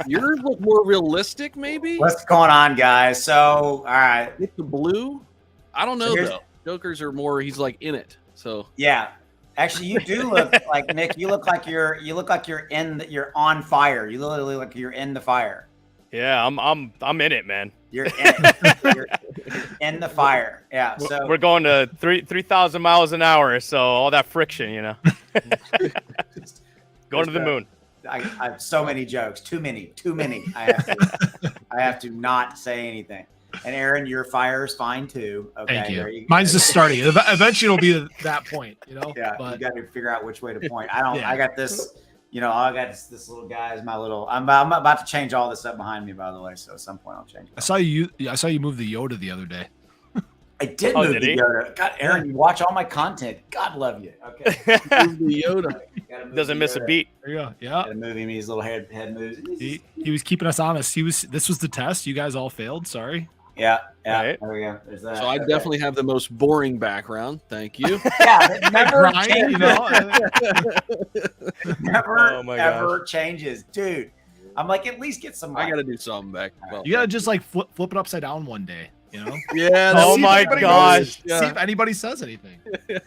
Yours look more realistic, maybe. What's going on, guys? So, all right. With the blue, I don't know So though. Joker's are more. He's like in it. So yeah, actually, you do look like Nick. You look like you're you're on fire. You literally look like you're in the fire. Yeah, I'm in it, man. You're in it. You're in the fire. Yeah. So We're going to 3,000 miles an hour, so all that friction, you know. Going to the moon. I have so many jokes. Too many. I have to not say anything. And Aaron, your fire is fine too. Okay. Thank you. Mine's just starting. Eventually, it'll be that point, you know. Yeah. But you got to figure out which way to point. I got this. You know, I got this little guy is my little. I'm about to change all this up behind me, by the way. So at some point I'll change it. I saw you move the Yoda the other day. I did move the Yoda. God, Aaron, you watch all my content. God love you. Okay. move the Yoda. Doesn't miss a beat. There you go. Yeah. Gotta move him these little head moves. He was keeping us honest. This was the test. You guys all failed. Sorry. Yeah. Right. There we go. There's that. So I definitely have the most boring background. Thank you. Yeah. Never Ryan, you know. Never ever changes, dude. I'm like, at least get some. I got to do something back. Well, You gotta just like flip it upside down one day. You know. yeah. Oh my gosh. See if anybody says anything.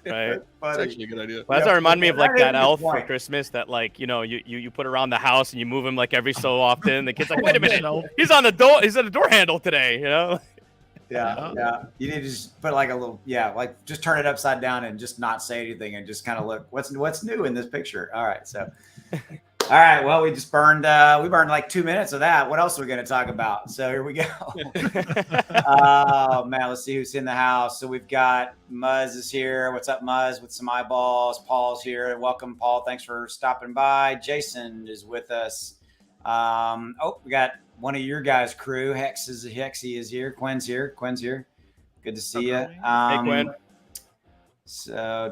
Right. That's actually a good idea. Well, that's what remind me of like that elf for point. Christmas that like, you know, you put around the house and you move him like every so often. The kid's like, wait a minute, he's on the door. He's at the door handle today. You know. Yeah. You need to just put like a little, like just turn it upside down and just not say anything and just kind of look what's new in this picture. All right. So, all right. Well, we just burned like 2 minutes of that. What else are we going to talk about? So here we go. Oh man, let's see who's in the house. So we've got Muzz is here. What's up, Muzz? With some eyeballs. Paul's here. Welcome, Paul. Thanks for stopping by. Jason is with us. We got one of your guys' crew. Hexy is here. Quinn's here. Good to see you. Hey, Quinn. So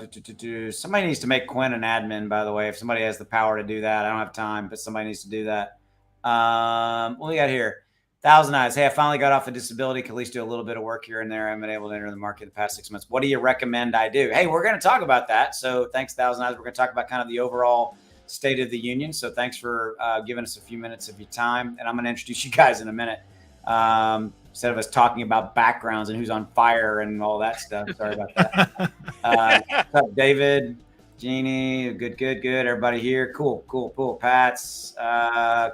somebody needs to make Quinn an admin, by the way. If somebody has the power to do that, I don't have time, but somebody needs to do that. What we got here? 1,000 Eyes. Hey, I finally got off of disability. Can at least do a little bit of work here and there. I haven't been able to enter the market the past 6 months. What do you recommend I do? Hey, we're going to talk about that. So thanks, 1,000 Eyes. We're going to talk about kind of the overall State of the Union. So thanks for giving us a few minutes of your time. And I'm going to introduce you guys in a minute. Instead of us talking about backgrounds and who's on fire and all that stuff. Sorry about that. What's up, David? Jeannie, good. Everybody here. Cool. Pat's,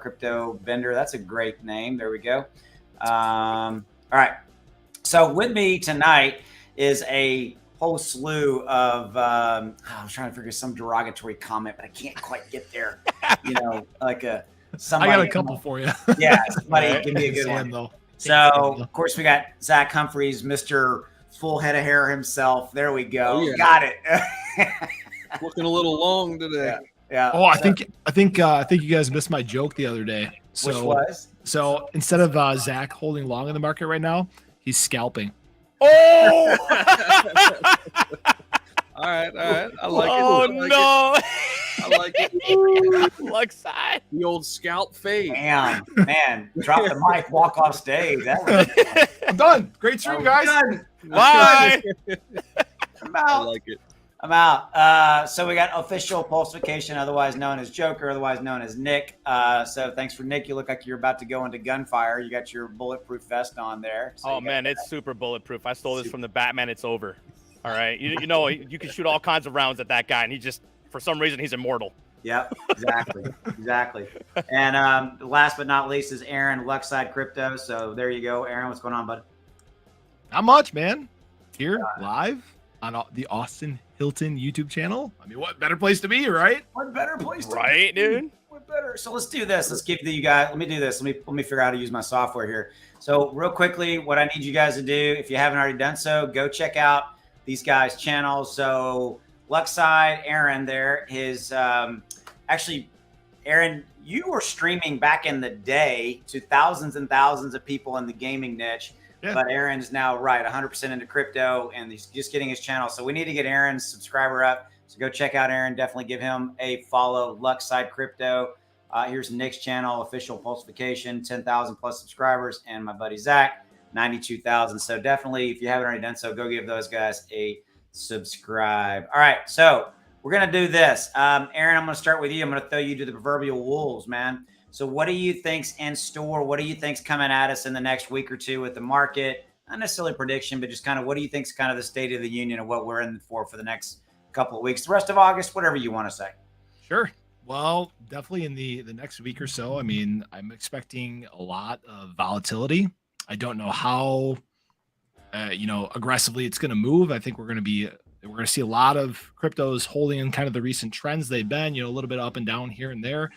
Crypto Bender. That's a great name. There we go. All right. So with me tonight is a whole slew of, I was trying to figure some derogatory comment, but I can't quite get there. You know, like somebody. I got a couple for you. Yeah, somebody give me a good one. Though. So, of course, we got Zach Humphreys, Mr. Full Head of Hair himself. There we go. Oh, yeah. Got it. Looking a little long today. Yeah. Oh, I think you guys missed my joke the other day. So, Which was? So instead of Zach holding long in the market right now, he's scalping. Oh! All right. I like it. Oh no! I like it. Luck side. The old scalp fade. Damn, man. Drop the mic, walk off stage. That was I'm done. Great stream, guys. done. Bye. I'm I out. like it. I'm out. So we got official pulsification, otherwise known as Joker, otherwise known as Nick. So thanks for Nick. You look like you're about to go into gunfire. You got your bulletproof vest on there. So Oh man, it's super bulletproof. I stole this from the Batman. It's over. All right, you know you can shoot all kinds of rounds at that guy, and he just for some reason he's immortal. Yep, exactly. And last but not least is Aaron, Luckside Crypto. So there you go, Aaron. What's going on, bud? Not much, man. Here live on the Austin Hilton YouTube channel. I mean, what better place to be, right? What better place to Right, be? dude? What better? So let's do this. Let's give you guys. Let me do this. Let me figure out how to use my software here. So real quickly, what I need you guys to do, if you haven't already done so, go check out these guys' channels. So Luckside, Aaron, there, his actually, Aaron, you were streaming back in the day to thousands and thousands of people in the gaming niche. Yeah. But Aaron's now 100% into crypto, and he's just getting his channel. So we need to get Aaron's subscriber up. So go check out Aaron. Definitely give him a follow. Luckside Crypto. Here's Nick's channel, official pulsification, 10,000 plus subscribers, and my buddy Zach, 92,000. So definitely, if you haven't already done so, go give those guys a subscribe. All right, so we're gonna do this. Aaron, I'm gonna start with you. I'm gonna throw you to the proverbial wolves, man. So what do you think's in store? What do you think's coming at us in the next week or two with the market? Not necessarily prediction, but just kind of what do you think's kind of the state of the union of what we're in for the next couple of weeks, the rest of August, whatever you want to say. Sure. Well, definitely in the next week or so. I mean, I'm expecting a lot of volatility. I don't know how, aggressively it's going to move. I think we're going to see a lot of cryptos holding in kind of the recent trends they've been, a little bit up and down here and there.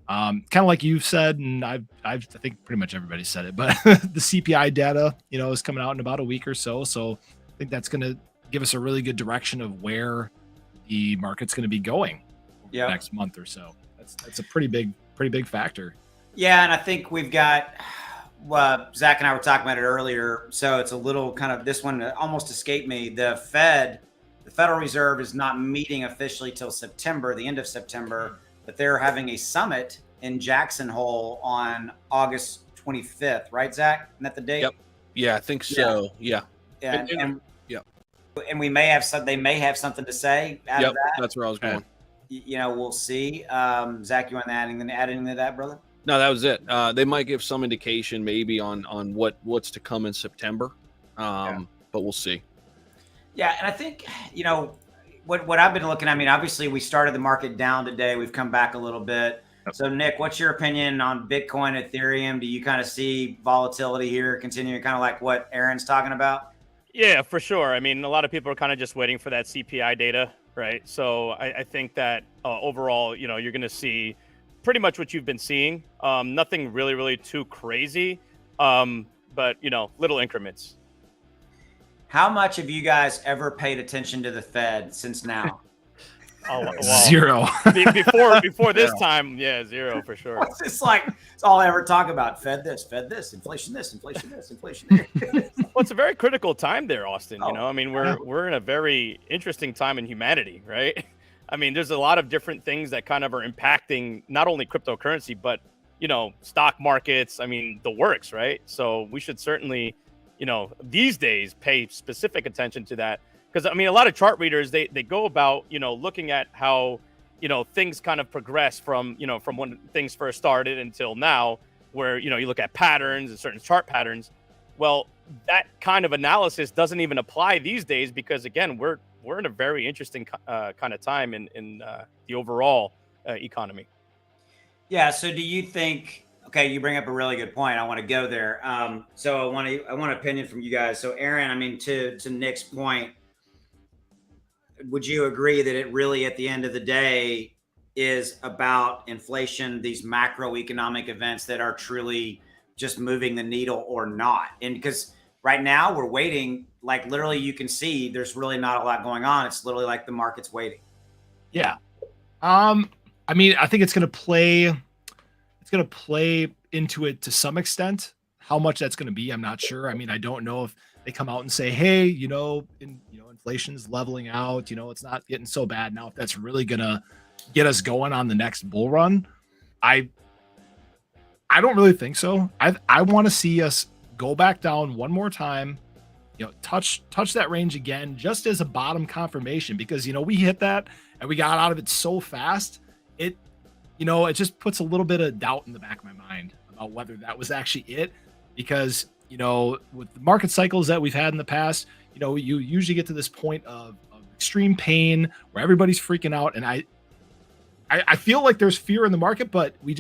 Kind of like you've said, and I think pretty much everybody said it, but the CPI data, is coming out in about a week or so. So I think that's going to give us a really good direction of where the market's going to be going over the next month or so. That's a pretty big factor. Yeah, and I think we've got Zach and I were talking about it earlier. So it's a little kind of, this one almost escaped me. The Federal Reserve is not meeting officially till September, the end of September, but they're having a summit in Jackson Hole on August 25th, right, Zach? Isn't that the date? Yep. Yeah, I think so. Yeah. And we may have they may have something to say out of that. That's where I was going. We'll see. Zach, you want to add anything to that, brother? No, that was it. They might give some indication maybe on what's to come in September. But we'll see. Yeah, and I think, what I've been looking at, I mean, obviously we started the market down today. We've come back a little bit. So Nick, what's your opinion on Bitcoin, Ethereum? Do you kind of see volatility here continuing, kind of like what Aaron's talking about? Yeah, for sure. I mean, a lot of people are kind of just waiting for that CPI data, right? So I think that overall, you're going to see pretty much what you've been seeing. Nothing really, really too crazy, but, little increments. How much have you guys ever paid attention to the Fed since now? Oh, well, zero. before this time, zero for sure. It's like it's all I ever talk about. Fed this, inflation this, inflation this, inflation there. Well, it's a very critical time there, Austin. I mean, we're in a very interesting time in humanity, right? I mean, there's a lot of different things that kind of are impacting not only cryptocurrency, but stock markets. I mean, the works, right? So we should certainly, these days pay specific attention to that. Because, I mean, a lot of chart readers, they go about, looking at how, things kind of progress from when things first started until now, where, you look at patterns and certain chart patterns. Well, that kind of analysis doesn't even apply these days because, again, we're in a very interesting kind of time in the overall economy. Yeah. So do you think, okay, you bring up a really good point. I want to go there. So I want an opinion from you guys. So Aaron, I mean, to Nick's point, would you agree that it really, at the end of the day, is about inflation, these macroeconomic events that are truly just moving the needle or not? And because right now we're waiting, like literally you can see there's really not a lot going on. It's literally like the market's waiting. Yeah. I mean, I think it's going to play into it to some extent. How much that's going to be, I'm not sure. I mean, I don't know if they come out and say, hey, inflation's leveling out, it's not getting so bad now. If that's really going to get us going on the next bull run, I don't really think so. I want to see us go back down one more time, touch that range again, just as a bottom confirmation, because, we hit that and we got out of it so fast. It just puts a little bit of doubt in the back of my mind about whether that was actually it, because, with the market cycles that we've had in the past, you usually get to this point of extreme pain where everybody's freaking out. And I feel like there's fear in the market, but I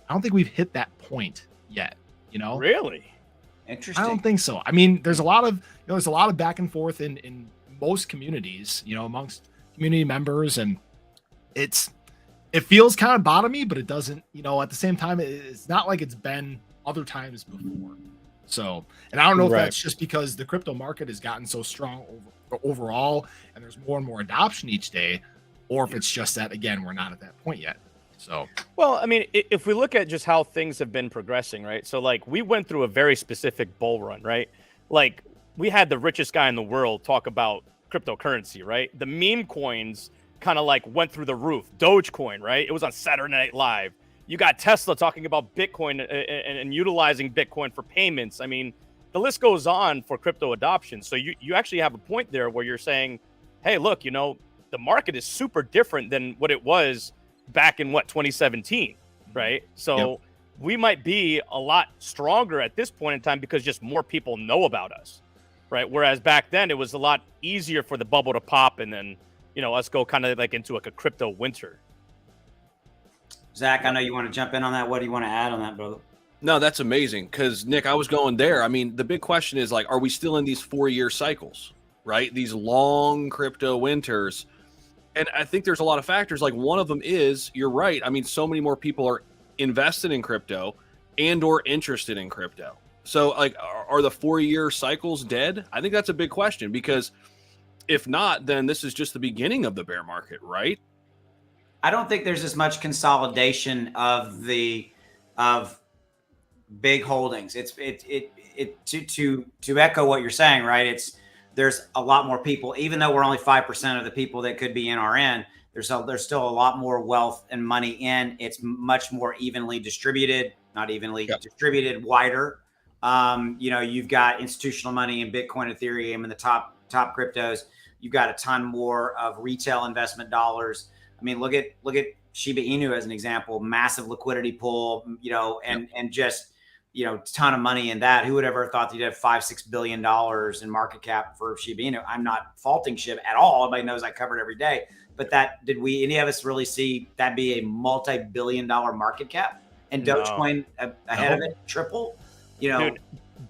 don't think we've hit that point yet, Really? Interesting. I don't think so. I mean, there's a lot of back and forth in most communities, amongst community members, and it feels kind of bottomy, but it doesn't, at the same time, it's not like it's been other times before. So, and I don't know if that's just because the crypto market has gotten so strong overall and there's more and more adoption each day, or if it's just that, again, we're not at that point yet. So, well, I mean, if we look at just how things have been progressing, right? So like we went through a very specific bull run, right? Like we had the richest guy in the world talk about cryptocurrency, right? The meme coins kind of like went through the roof. Dogecoin, right? It was on Saturday Night Live. You got Tesla talking about Bitcoin and utilizing Bitcoin for payments. I mean, the list goes on for crypto adoption. So you actually have a point there where you're saying, hey, look, the market is super different than what it was back in 2017. right? So we might be a lot stronger at this point in time because just more people know about us, right? Whereas back then it was a lot easier for the bubble to pop and then, us go kind of like into like a crypto winter. Zach, I know you want to jump in on that. What do you want to add on that, brother? No, that's amazing. Because Nick, I was going there. I mean, the big question is like, are we still in these 4-year cycles, right? These long crypto winters. And I think there's a lot of factors. Like one of them is, you're right. I mean, so many more people are invested in crypto and or interested in crypto. So like, are the 4-year cycles dead? I think that's a big question, because if not, then this is just the beginning of the bear market, right? I don't think there's as much consolidation of big holdings. It's to echo what you're saying, right? There's a lot more people, even though we're only 5% of the people that could be NRN. There's still a lot more wealth and money in. It's much more evenly distributed, not evenly distributed, wider. You've got institutional money in Bitcoin, Ethereum, and the top cryptos. You've got a ton more of retail investment dollars. I mean, look at Shiba Inu as an example, massive liquidity pool, and just, ton of money in that. Who would ever thought that you'd have $5-6 billion in market cap for Shiba Inu? I'm not faulting Shib at all. Everybody knows I cover it every day. But any of us really see that be a multi-billion-dollar market cap? And Dogecoin ahead of it, triple? Dude,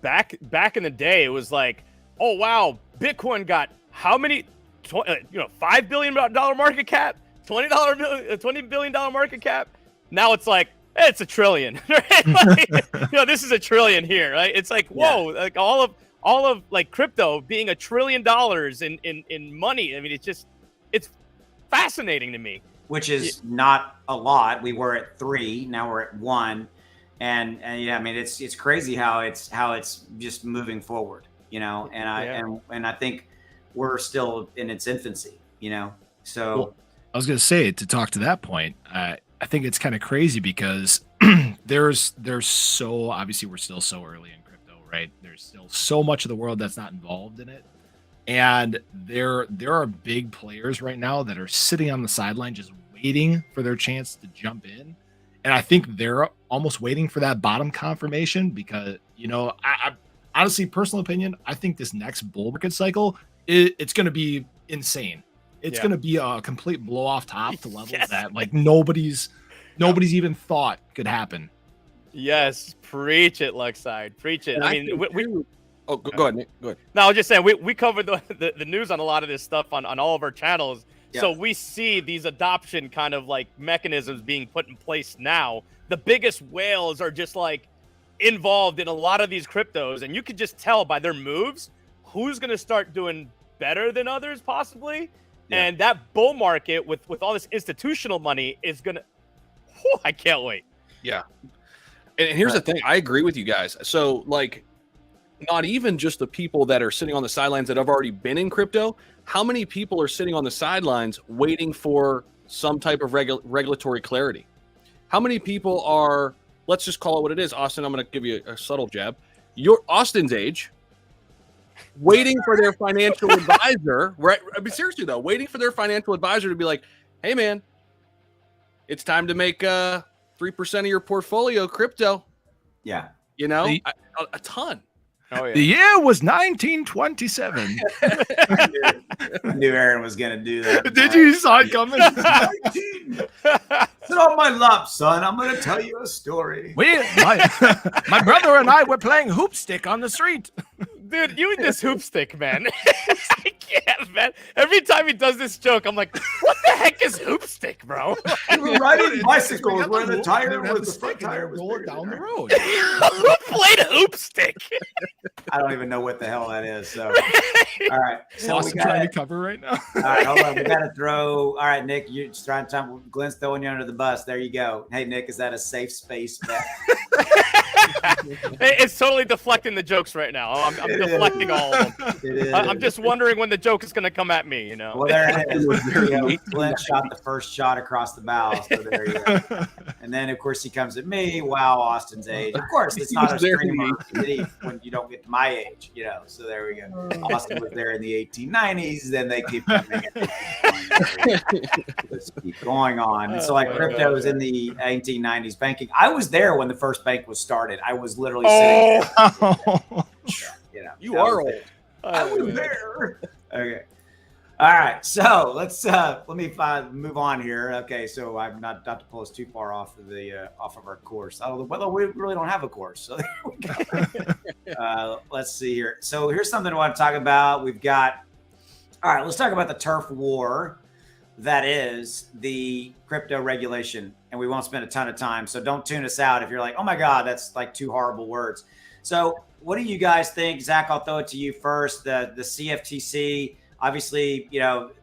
back in the day, it was like, oh, wow, Bitcoin got how many, $5 billion market cap, $20 billion market cap. Now it's like, it's $1 trillion, right? Like, this is $1 trillion here, right? It's like, whoa, like all of like crypto being $1 trillion in money. I mean, it's fascinating to me. Which is not a lot. We were at 3, now we're at 1. And I mean, it's crazy how it's just moving forward, and I think we're still in its infancy, so. Well, I was going to say, to talk to that point, I think it's kind of crazy because there's so, obviously we're still so early in crypto, right? There's still so much of the world that's not involved in it. And there are big players right now that are sitting on the sideline just waiting for their chance to jump in. And I think they're almost waiting for that bottom confirmation because, I honestly, personal opinion, I think this next bull market cycle, it's going to be insane. It's going to be a complete blow off top to levels that like nobody's even thought could happen. Yes, preach it, Luxide, preach it. And I mean, go ahead, Nick. Go ahead. No, I was just saying we covered the news on a lot of this stuff on all of our channels. Yeah. So we see these adoption kind of like mechanisms being put in place now. The biggest whales are just like involved in a lot of these cryptos, and you could just tell by their moves who's going to start doing better than others possibly. Yeah. And that bull market with all this institutional money is going to, I can't wait. Yeah. And here's the thing. I agree with you guys. So like, not even just the people that are sitting on the sidelines that have already been in crypto. How many people are sitting on the sidelines waiting for some type of regulatory clarity? How many people are, let's just call it what it is. Austin, I'm going to give you a subtle jab. You're Austin's age, waiting for their financial advisor, right? I mean, seriously though, waiting for their financial advisor to be like, hey man, it's time to make 3% of your portfolio crypto. Yeah. A ton. Oh, yeah. The year was 1927. I knew Aaron was going to do that. Did you saw it coming? Sit on my lap, son. I'm going to tell you a story. My brother and I were playing hoop stick on the street. Dude, you and this hoop stick, man. I can't, man. Every time he does this joke, I'm like, what the heck is hoop stick, bro? We were riding bicycles where the tire was the front tire was rolling down the road. Who played hoop stick? I don't even know what the hell that is. So, all right. So Austin trying to cover right now. All right, hold on. We got to throw. All right, Nick, you're just trying to. Glenn's throwing you under the bus. There you go. Hey, Nick, is that a safe space bet? It's totally deflecting the jokes right now. I'm deflecting all of them. I'm just wondering when the joke is going to come at me, Well, there it is. Glenn shot the first shot across the bow. So there you go. And then, of course, he comes at me. Wow, Austin's age. Of course, it's not a streamer when you don't get to my age, So there we go. Austin was there in the 1890s. Then they keep coming. Let's keep going on. And so, like, crypto was in the 1890s banking. I was there when the first bank was started. I was literally sitting there. You are old. I was there. Okay. All right, so let me move on here. Okay, so I'm not to pull us too far off of our course. Well, we really don't have a course, so there we go. Let's see here. So here's something I want to talk about. All right, let's talk about the turf war that is the crypto regulation, and we won't spend a ton of time. So don't tune us out if you're like, oh my God, that's like two horrible words. So what do you guys think? Zach, I'll throw it to you first. The CFTC. Obviously,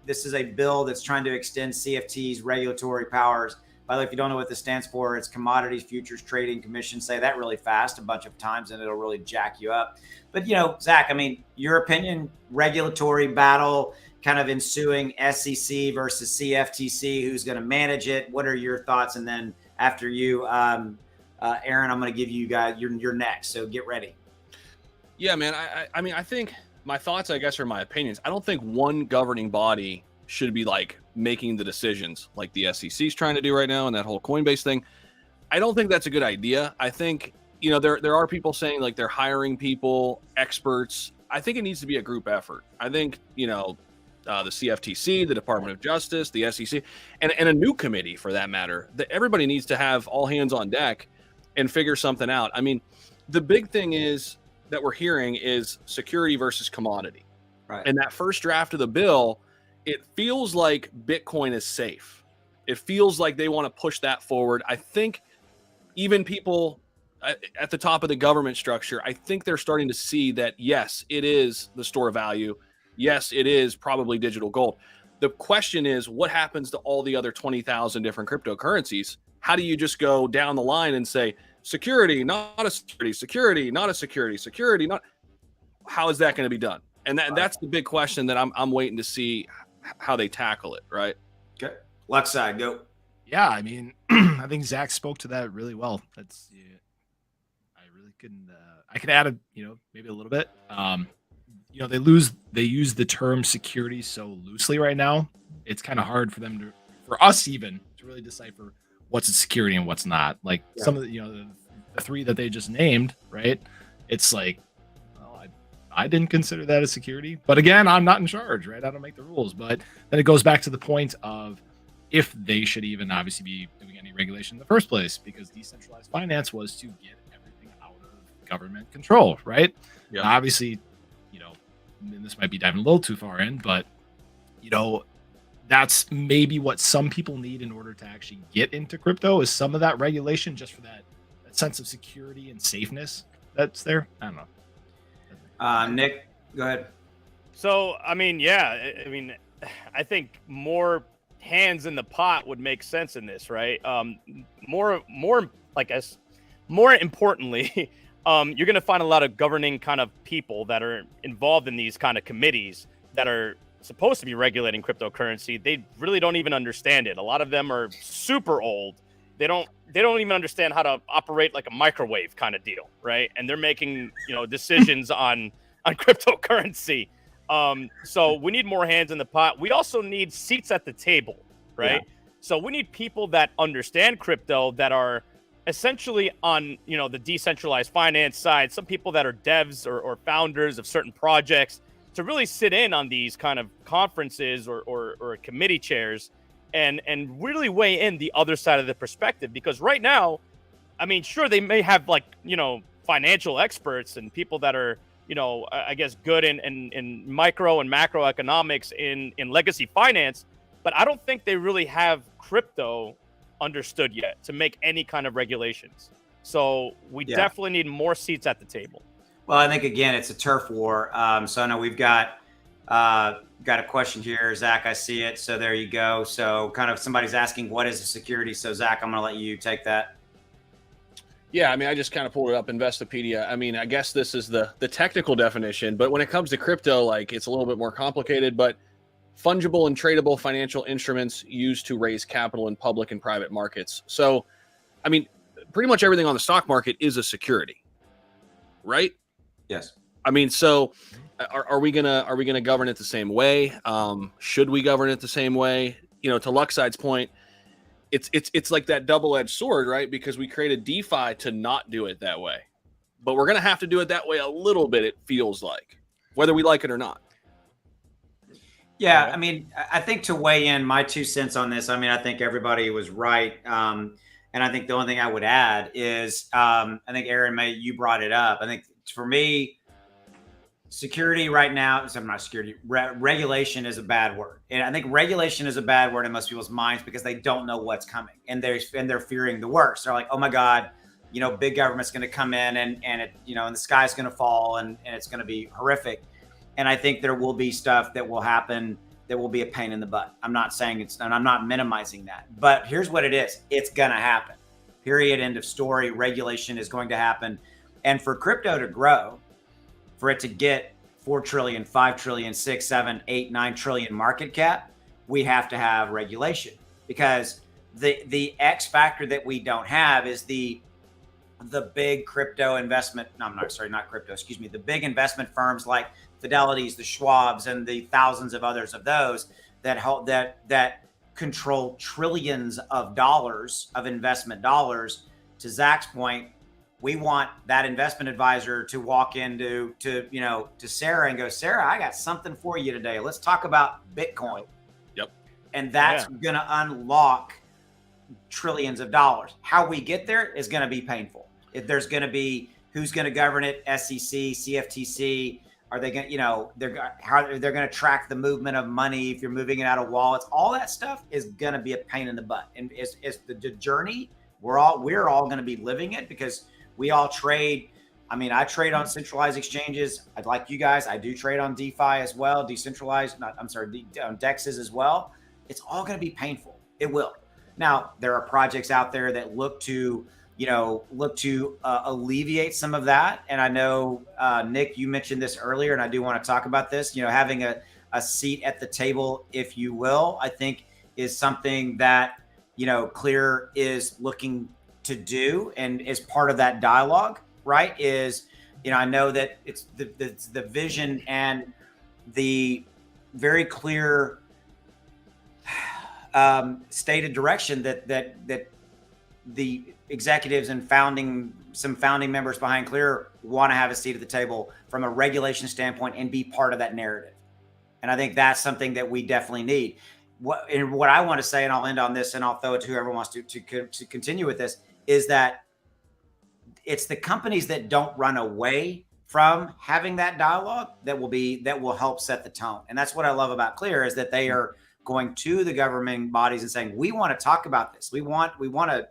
this is a bill that's trying to extend CFT's regulatory powers. By the way, if you don't know what this stands for, it's Commodities Futures Trading Commission. Say that really fast a bunch of times and it'll really jack you up. But, Zach, I mean, your opinion, regulatory battle kind of ensuing, SEC versus CFTC, who's going to manage it? What are your thoughts? And then after you, Aaron, I'm going to give you guys your next. So get ready. Yeah, man. I mean, I think my thoughts, I guess, are my opinions. I don't think one governing body should be like making the decisions like the SEC is trying to do right now and that whole Coinbase thing. I don't think that's a good idea. I think, there are people saying like they're hiring people, experts. I think it needs to be a group effort. I think, the CFTC, the Department of Justice, the SEC, and a new committee for that matter, that everybody needs to have all hands on deck and figure something out. I mean, the big thing is, that we're hearing is security versus commodity. Right. And that first draft of the bill, it feels like Bitcoin is safe. It feels like they want to push that forward. I think even people at the top of the government structure, I think they're starting to see that, yes, it is the store of value. Yes, it is probably digital gold. The question is, what happens to all the other 20,000 different cryptocurrencies? How do you just go down the line and say, security, not a security, security, not a security, security, not. How is that going to be done? And that's the big question that I'm waiting to see how they tackle it. Right. Okay. Left side, go. Yeah, I mean, I think Zach spoke to that really well. That's. Yeah, I really couldn't. I could add maybe a little bit. They use the term security so loosely right now. It's kind of hard for us even to really decipher what's a security and what's not. Like some of the three that they just named, right? It's like, well, I didn't consider that a security, but again, I'm not in charge, right? I don't make the rules. But then it goes back to the point of if they should even obviously be doing any regulation in the first place, because decentralized finance was to get everything out of government control, right? Yeah. Now, obviously, and this might be diving a little too far in, but that's maybe what some people need in order to actually get into crypto is some of that regulation, just for that sense of security and safeness that's there. I don't know. Nick, go ahead. So, I mean, I think more hands in the pot would make sense in this, right? More importantly, you're going to find a lot of governing kind of people that are involved in these kind of committees that are supposed to be regulating cryptocurrency. They really don't even understand it. A lot of them are super old. They don't even understand how to operate like a microwave kind of deal, right? And they're making decisions on cryptocurrency. So we need more hands in the pot. We also need seats at the table, right? Yeah. So we need people that understand crypto, that are essentially on the decentralized finance side, some people that are devs or founders of certain projects, to really sit in on these kind of conferences or committee chairs and really weigh in the other side of the perspective. Because right now, I mean, sure, they may have financial experts and people that are, I guess good in micro and macroeconomics in legacy finance, but I don't think they really have crypto understood yet to make any kind of regulations. So we definitely need more seats at the table. Well, I think, again, it's a turf war. So I know we've got a question here. Zach, I see it. So there you go. So kind of somebody's asking, what is a security? So, Zach, I'm going to let you take that. Yeah, I mean, I just kind of pulled it up, Investopedia. I mean, I guess this is the technical definition. But when it comes to crypto, it's a little bit more complicated. But fungible and tradable financial instruments used to raise capital in public and private markets. So I mean, pretty much everything on the stock market is a security, right? Yes. I mean, so are we gonna govern it the same way? Should we govern it the same way? You know, to Luxide's point, it's like that double-edged sword, right? Because we created DeFi to not do it that way, but we're gonna have to do it that way a little bit. It feels like, whether we like it or not. Yeah, I mean, I think to weigh in my 2 cents on this, I mean, I think everybody was right. And I think the only thing I would add is, I think Aaron, you brought it up. I think for me, security right now, so not security, regulation is a bad word. And I think regulation is a bad word in most people's minds because they don't know what's coming and they're fearing the worst. They're like, oh my God, you know, big government's going to come in and it, you know, and the sky's going to fall and it's going to be horrific. And I think there will be stuff that will happen that will be a pain in the butt. I'm not saying it's, and I'm not minimizing that, but here's what it is. It's going to happen. Period. End of story. Regulation is going to happen. And for crypto to grow, for it to get 4 trillion, 5 trillion, 6, 7, 8, 9 trillion market cap, we have to have regulation because the X factor that we don't have is the big crypto investment. No, I'm not, sorry, not crypto, excuse me. The big investment firms like Fidelity's, the Schwabs, and the thousands of others of those that help that control trillions of dollars of investment dollars. To Zach's point, we want that investment advisor to walk into to Sarah and go, Sarah, I got something for you today. Let's talk about Bitcoin. Yep. And that's going to unlock trillions of dollars. How we get there is going to be painful. If there's going to be who's going to govern it, SEC, CFTC, are they going to, they're going to track the movement of money if you're moving it out of wallets. All that stuff is going to be a pain in the butt. And it's the journey. We're all going to be living it because we all trade. I mean, I trade on centralized exchanges. I'd like you guys. I do trade on DeFi as well, decentralized. On DEXs as well. It's all going to be painful. It will. Now, there are projects out there that look to alleviate some of that. And I know, Nick, you mentioned this earlier, and I do want to talk about this. You know, having a seat at the table, if you will, I think is something that, you know, Clear is looking to do and is part of that dialogue, right? Is, you know, I know that it's the vision and the very clear stated direction that the executives and some founding members behind Clear want to have a seat at the table from a regulation standpoint and be part of that narrative. And I think that's something that we definitely need. What I want to say, and I'll end on this and I'll throw it to whoever wants to continue with this, is that it's the companies that don't run away from having that dialogue that will help set the tone. And that's what I love about Clear is that they are going to the government bodies and saying, we want to talk about this. We want to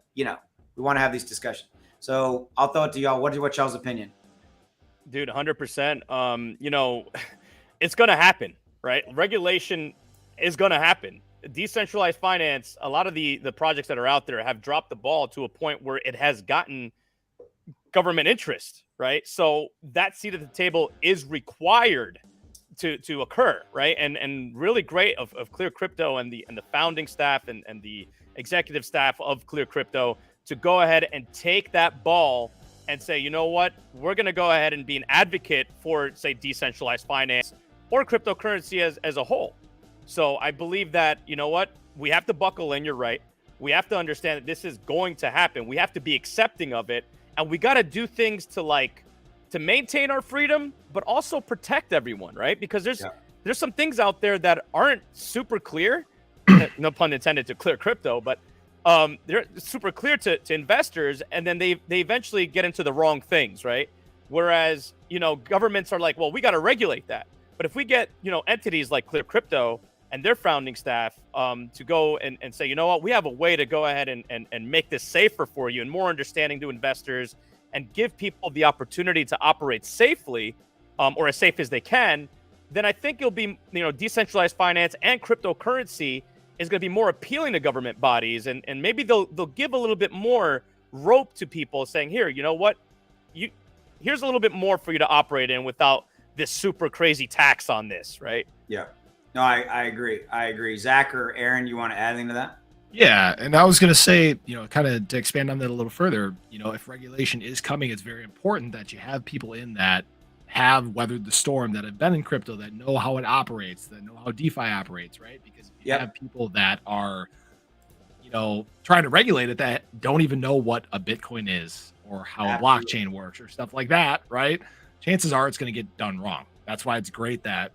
have these discussions. So I'll throw it to y'all. What's y'all's opinion? Dude, 100%. You know, it's going to happen, right? Regulation is going to happen. Decentralized finance, a lot of the projects that are out there have dropped the ball to a point where it has gotten government interest, right? So that seat at the table is required to occur, right? And really great of Clear Crypto and the founding staff and the executive staff of Clear Crypto to go ahead and take that ball and say, you know what, we're going to go ahead and be an advocate for, say, decentralized finance or cryptocurrency as a whole. So I believe that, you know what, we have to buckle in. You're right. We have to understand that this is going to happen. We have to be accepting of it. And we got to do things to maintain our freedom, but also protect everyone, right? Because there's some things out there that aren't super clear, no pun intended to Clear Crypto, but they're super clear to investors, and then they eventually get into the wrong things, right? Whereas, you know, governments are like, well, we got to regulate that. But if we get, you know, entities like Clear Crypto and their founding staff to go and say, you know what, we have a way to go ahead and make this safer for you and more understanding to investors and give people the opportunity to operate safely or as safe as they can, then I think it'll be, you know, decentralized finance and cryptocurrency is going to be more appealing to government bodies. And maybe they'll give a little bit more rope to people saying, here, you know what, here's a little bit more for you to operate in without this super crazy tax on this, right? Yeah. No, I agree. Zach or Aaron, you want to add anything to that? Yeah, and I was going to say, kind of to expand on that a little further, if regulation is coming, it's very important that you have people in that have weathered the storm, that have been in crypto, that know how it operates, that know how DeFi operates, right? Because if you have people that are, trying to regulate it that don't even know what a Bitcoin is or how a blockchain works or stuff like that, right? Chances are it's going to get done wrong. That's why it's great that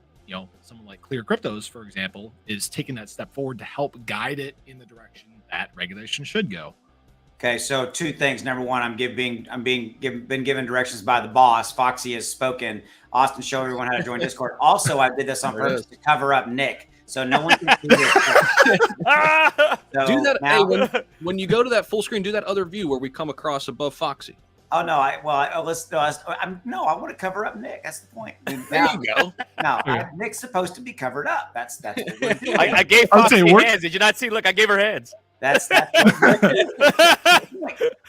someone like Clear Cryptos, for example, is taking that step forward to help guide it in the direction that regulation should go. Okay, so two things. Number one, I'm been given directions by the boss. Foxy has spoken. Austin, show everyone how to join Discord. Also, I did this on purpose to cover up Nick, so no one can see this. So do that. now, Hey, when you go to that full screen, do that other view where we come across above Foxy. Oh no! I want to cover up Nick. That's the point. There you go. No, Nick's supposed to be covered up. That's what I gave Foxy hands. Did you not see? Look, I gave her hands. That's I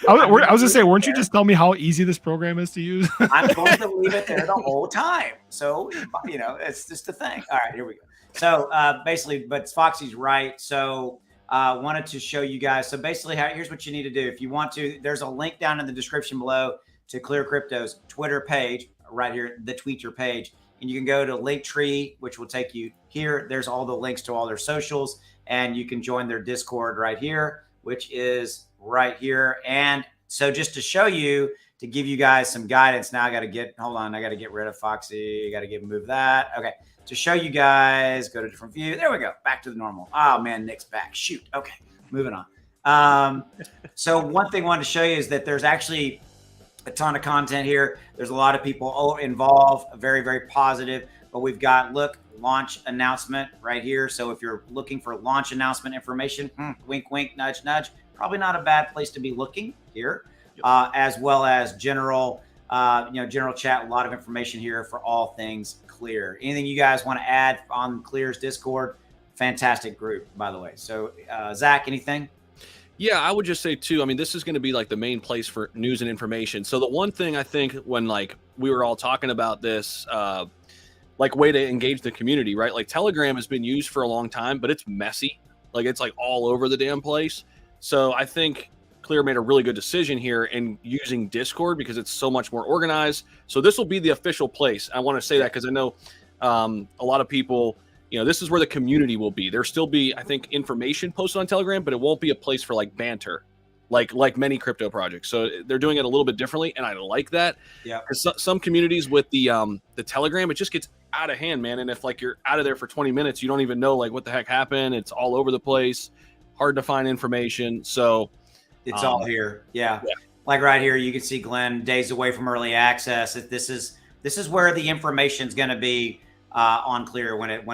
was gonna say, weren't you just telling me how easy this program is to use? I'm going to leave it there the whole time. So it's just a thing. All right, here we go. So basically, but Foxy's right. So wanted to show you guys. So basically, here's what you need to do. If you want to, there's a link down in the description below to Clear Crypto's Twitter page, right here, the Tweeter page. And you can go to Linktree, which will take you here. There's all the links to all their socials, and you can join their Discord right here, which is right here. And so just to show you, to give you guys some guidance, now I got to get rid of Foxy. I got to move that. Okay. To show you guys, go to different view. There we go. Back to the normal. Oh man, Nick's back. Shoot. Okay. Moving on. So one thing I wanted to show you is that there's actually a ton of content here. There's a lot of people involved, very, very positive, but we've got, launch announcement right here. So if you're looking for launch announcement information, wink, wink, nudge, nudge, probably not a bad place to be looking here, as well as general chat, a lot of information here for all things Clear. Anything you guys want to add on Clear's Discord? Fantastic group, by the way. So Zach, anything? Yeah, I would just say too, I mean, this is going to be like the main place for news and information. So the one thing I think when we were all talking about this, way to engage the community, right? Like Telegram has been used for a long time, but it's messy. It's all over the damn place. So I think Clear made a really good decision here in using Discord because it's so much more organized. So this will be the official place. I want to say that because I know a lot of people, this is where the community will be. There'll still be, I think, information posted on Telegram, but it won't be a place for banter, like many crypto projects. So they're doing it a little bit differently, and I like that. Yeah. Some communities with the Telegram, it just gets out of hand, man. And if you're out of there for 20 minutes, you don't even know what the heck happened. It's all over the place, hard to find information. So it's all here. Yeah. Like right here, you can see Glenn days away from early access. This is where the information is going to be on Clear when it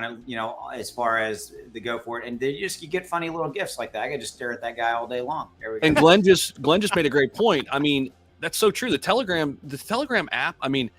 as far as the go for it. And you get funny little gifts like that. I could just stare at that guy all day long. There we go. And Glenn just made a great point. I mean, that's so true. The Telegram app, I mean,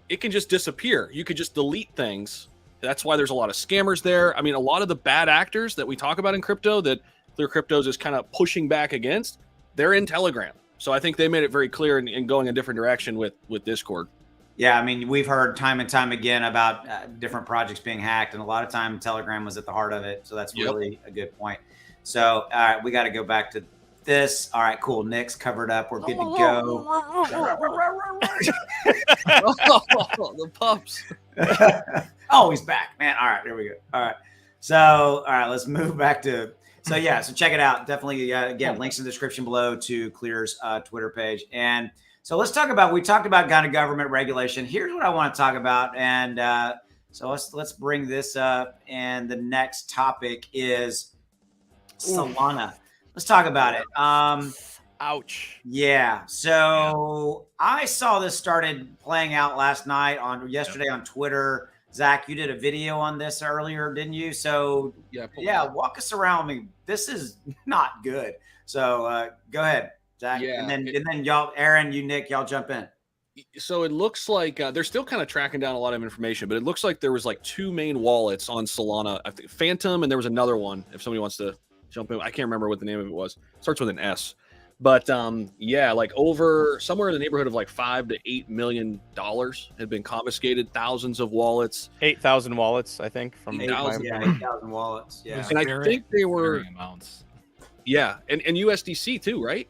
it can just disappear. You could just delete things. That's why there's a lot of scammers there. I mean, a lot of the bad actors that we talk about in crypto that Clear Cryptos is kind of pushing back against, they're in Telegram. So I think they made it very clear in going a different direction with Discord. Yeah, I mean, we've heard time and time again about different projects being hacked, and a lot of time Telegram was at the heart of it. So that's really a good point. So, all right, we got to go back to this. All right, cool. Nick's covered up. We're good to go. The pups. Oh, he's back, man. All right, here we go. All right. So, all right, let's move back to. So yeah, so check it out. Definitely, again, links in the description below to Clear's Twitter page. And so we talked about kind of government regulation. Here's what I want to talk about. And so let's bring this up. And the next topic is Solana. Let's talk about it. Ouch. Yeah. So I saw this started playing out yesterday on Twitter. Zach, you did a video on this earlier, didn't you? So walk us around. I mean, this is not good. So go ahead, Zach. Yeah. And then y'all, Aaron, you, Nick, y'all jump in. So it looks like they're still kind of tracking down a lot of information, but it looks like there was two main wallets on Solana. I think Phantom, and there was another one. If somebody wants to jump in, I can't remember what the name of it was. It starts with an S. But over somewhere in the neighborhood of $5 to $8 million had been confiscated. Thousands of wallets, 8,000 wallets, I think, from 8,000 wallets. Yeah, and I think they were amounts. Yeah, and USDC too, right?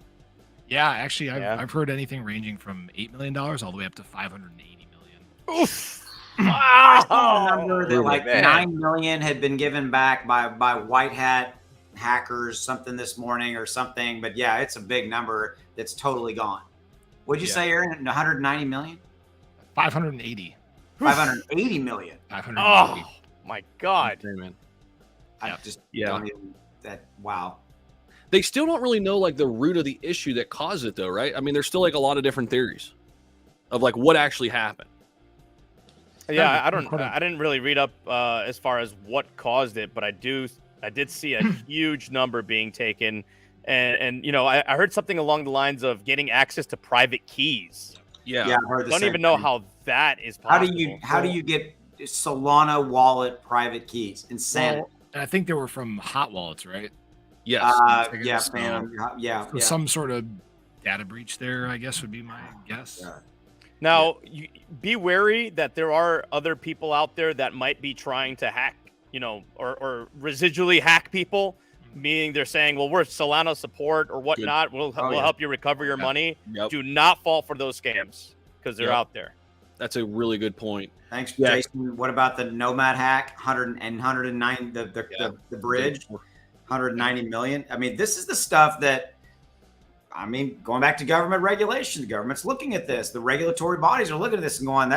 Yeah, actually, Yeah. I've heard anything ranging from $8 million all the way up to 580 million. Oof. I saw a number that Brutal. like Man. 9 million had been given back by white hat hackers, something this morning or something. But yeah, it's a big number that's totally gone. What'd you say, Aaron? 190 million? 580. 580 million. 580. Oh my God. Okay, man. I just Yeah. don't even that. Wow. They still don't really know like the root of the issue that caused it, though, right? I mean, there's still like a lot of different theories of like what actually happened. Yeah, I didn't really read up as far as what caused it, but I did see a huge number being taken, and you know, I heard something along the lines of getting access to private keys. Yeah. Yeah, I've heard the Don't same even know thing. how that is How possible. do you get Solana wallet private keys? Insanity. Well, and I think they were from hot wallets, right? Yes. Yeah, so- man. Yeah, So some sort of data breach there, I guess, would be my guess. Yeah. Now, you, be wary that there are other people out there that might be trying to hack, you know, or residually hack people, meaning they're saying, well, we're Solana support or whatnot. We'll help you recover your money. Yep. Do not fall for those scams because they're Yep. out there. That's a really good point. Thanks, Yeah. Jason. What about the Nomad hack? 109 the bridge, 190 million. I mean, this is the stuff that, I mean, going back to government regulation, the government's looking at this. The regulatory bodies are looking at this and going,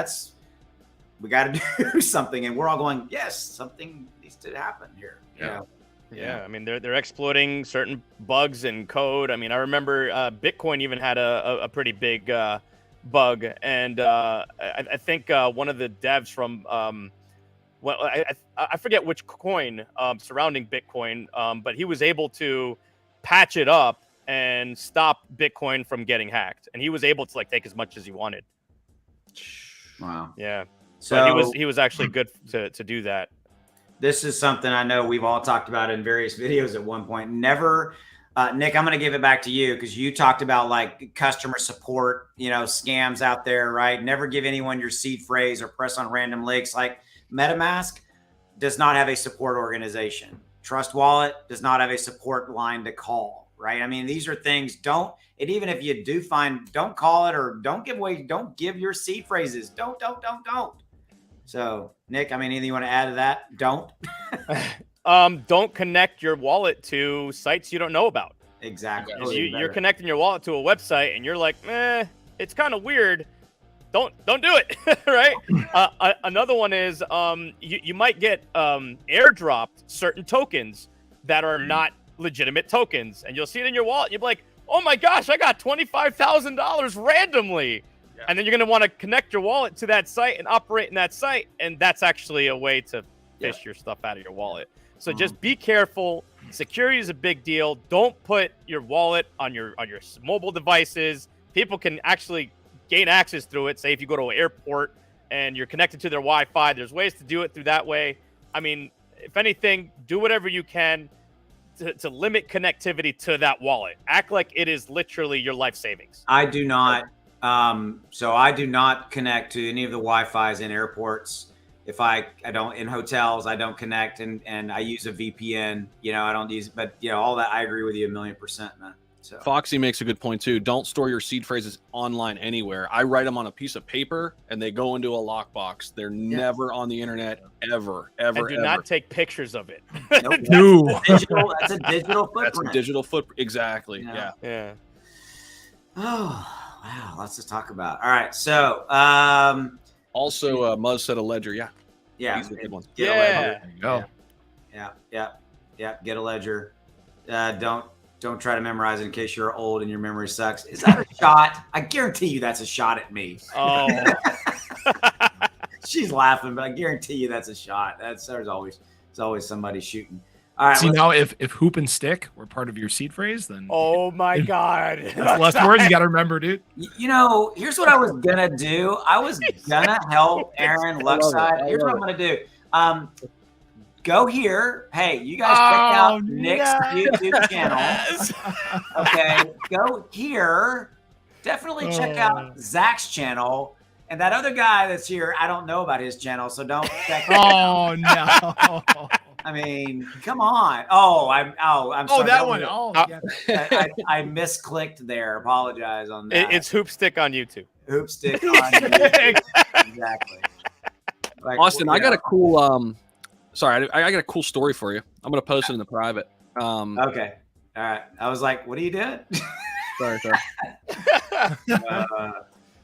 we got to do something. And we're all going, yes, something needs to happen here. You Yeah. know? Yeah, I mean they're exploiting certain bugs in code. I mean, I remember Bitcoin even had a pretty big bug, and I think one of the devs from well, I forget which coin surrounding Bitcoin, but he was able to patch it up and stop Bitcoin from getting hacked, and he was able to like take as much as he wanted. Wow. Yeah, So but he was actually good to do that. this is something I know we've all talked about in various videos at one point. Never, Nick, I'm going to give it back to you because you talked about like customer support, you know, scams out there, right? Never give anyone your seed phrase or press on random links. Like MetaMask does not have a support organization. Trust Wallet does not have a support line to call, right? I mean, these are things and even if you do find, don't call it or don't give your seed phrases. Don't. So, Nick, I mean, anything you want to add to that? Don't. Don't connect your wallet to sites you don't know about. Exactly. You're connecting your wallet to a website, and you're like, it's kind of weird. Don't do it, right? Another one is you might get airdropped certain tokens that are not legitimate tokens, and you'll see it in your wallet. You'll be like, oh my gosh, I got $25,000 randomly. Yeah. And then you're going to want to connect your wallet to that site and operate in that site. And that's actually a way to fish your stuff out of your wallet. So just be careful. Security is a big deal. Don't put your wallet on your mobile devices. People can actually gain access through it. Say if you go to an airport and you're connected to their Wi-Fi, there's ways to do it through that way. I mean, if anything, do whatever you can to limit connectivity to that wallet. Act like it is literally your life savings. I do not. So I do not connect to any of the Wi-Fi's in airports. If I don't in hotels, I don't connect and I use a VPN, you know, I don't use, but you know, all that I agree with you 1,000,000%, man. So Foxy makes a good point too. Don't store your seed phrases online anywhere. I write them on a piece of paper and they go into a lockbox. They're never on the internet ever. And do not take pictures of it. nope, No. that's a digital footprint. That's a digital footprint. Exactly. Yeah. Yeah. Oh, wow. Lots to talk about. All right. So, Also, Muzz said a ledger. Yeah. yeah. These are good ones. Get a Yeah. ledger. There you go. Yeah. Get a ledger. Don't try to memorize it in case you're old and your memory sucks. Is that a shot? I guarantee you that's a shot at me. Oh, She's laughing, but I guarantee you that's a shot. There's always somebody shooting. All right. See, now if hoop and stick were part of your seed phrase, then oh my God. that's less words you got to remember, dude. You know, here's what I was gonna do. I was gonna help Aaron Luckside. Here's what I'm gonna do. Go here. Hey, you guys check out Nick's YouTube channel. Okay, go here. Definitely check out Zach's channel. And that other guy that's here, I don't know about his channel, so don't check. Oh no. I mean, come on. I'm sorry. That one. Oh, yeah. I misclicked there. Apologize on that. It's Hoopstick on YouTube. Hoopstick on YouTube. Exactly. Like, Austin, I got a cool sorry, I got a cool story for you. I'm gonna post it in the private. Okay. All right. I was like, what are you doing? Sorry.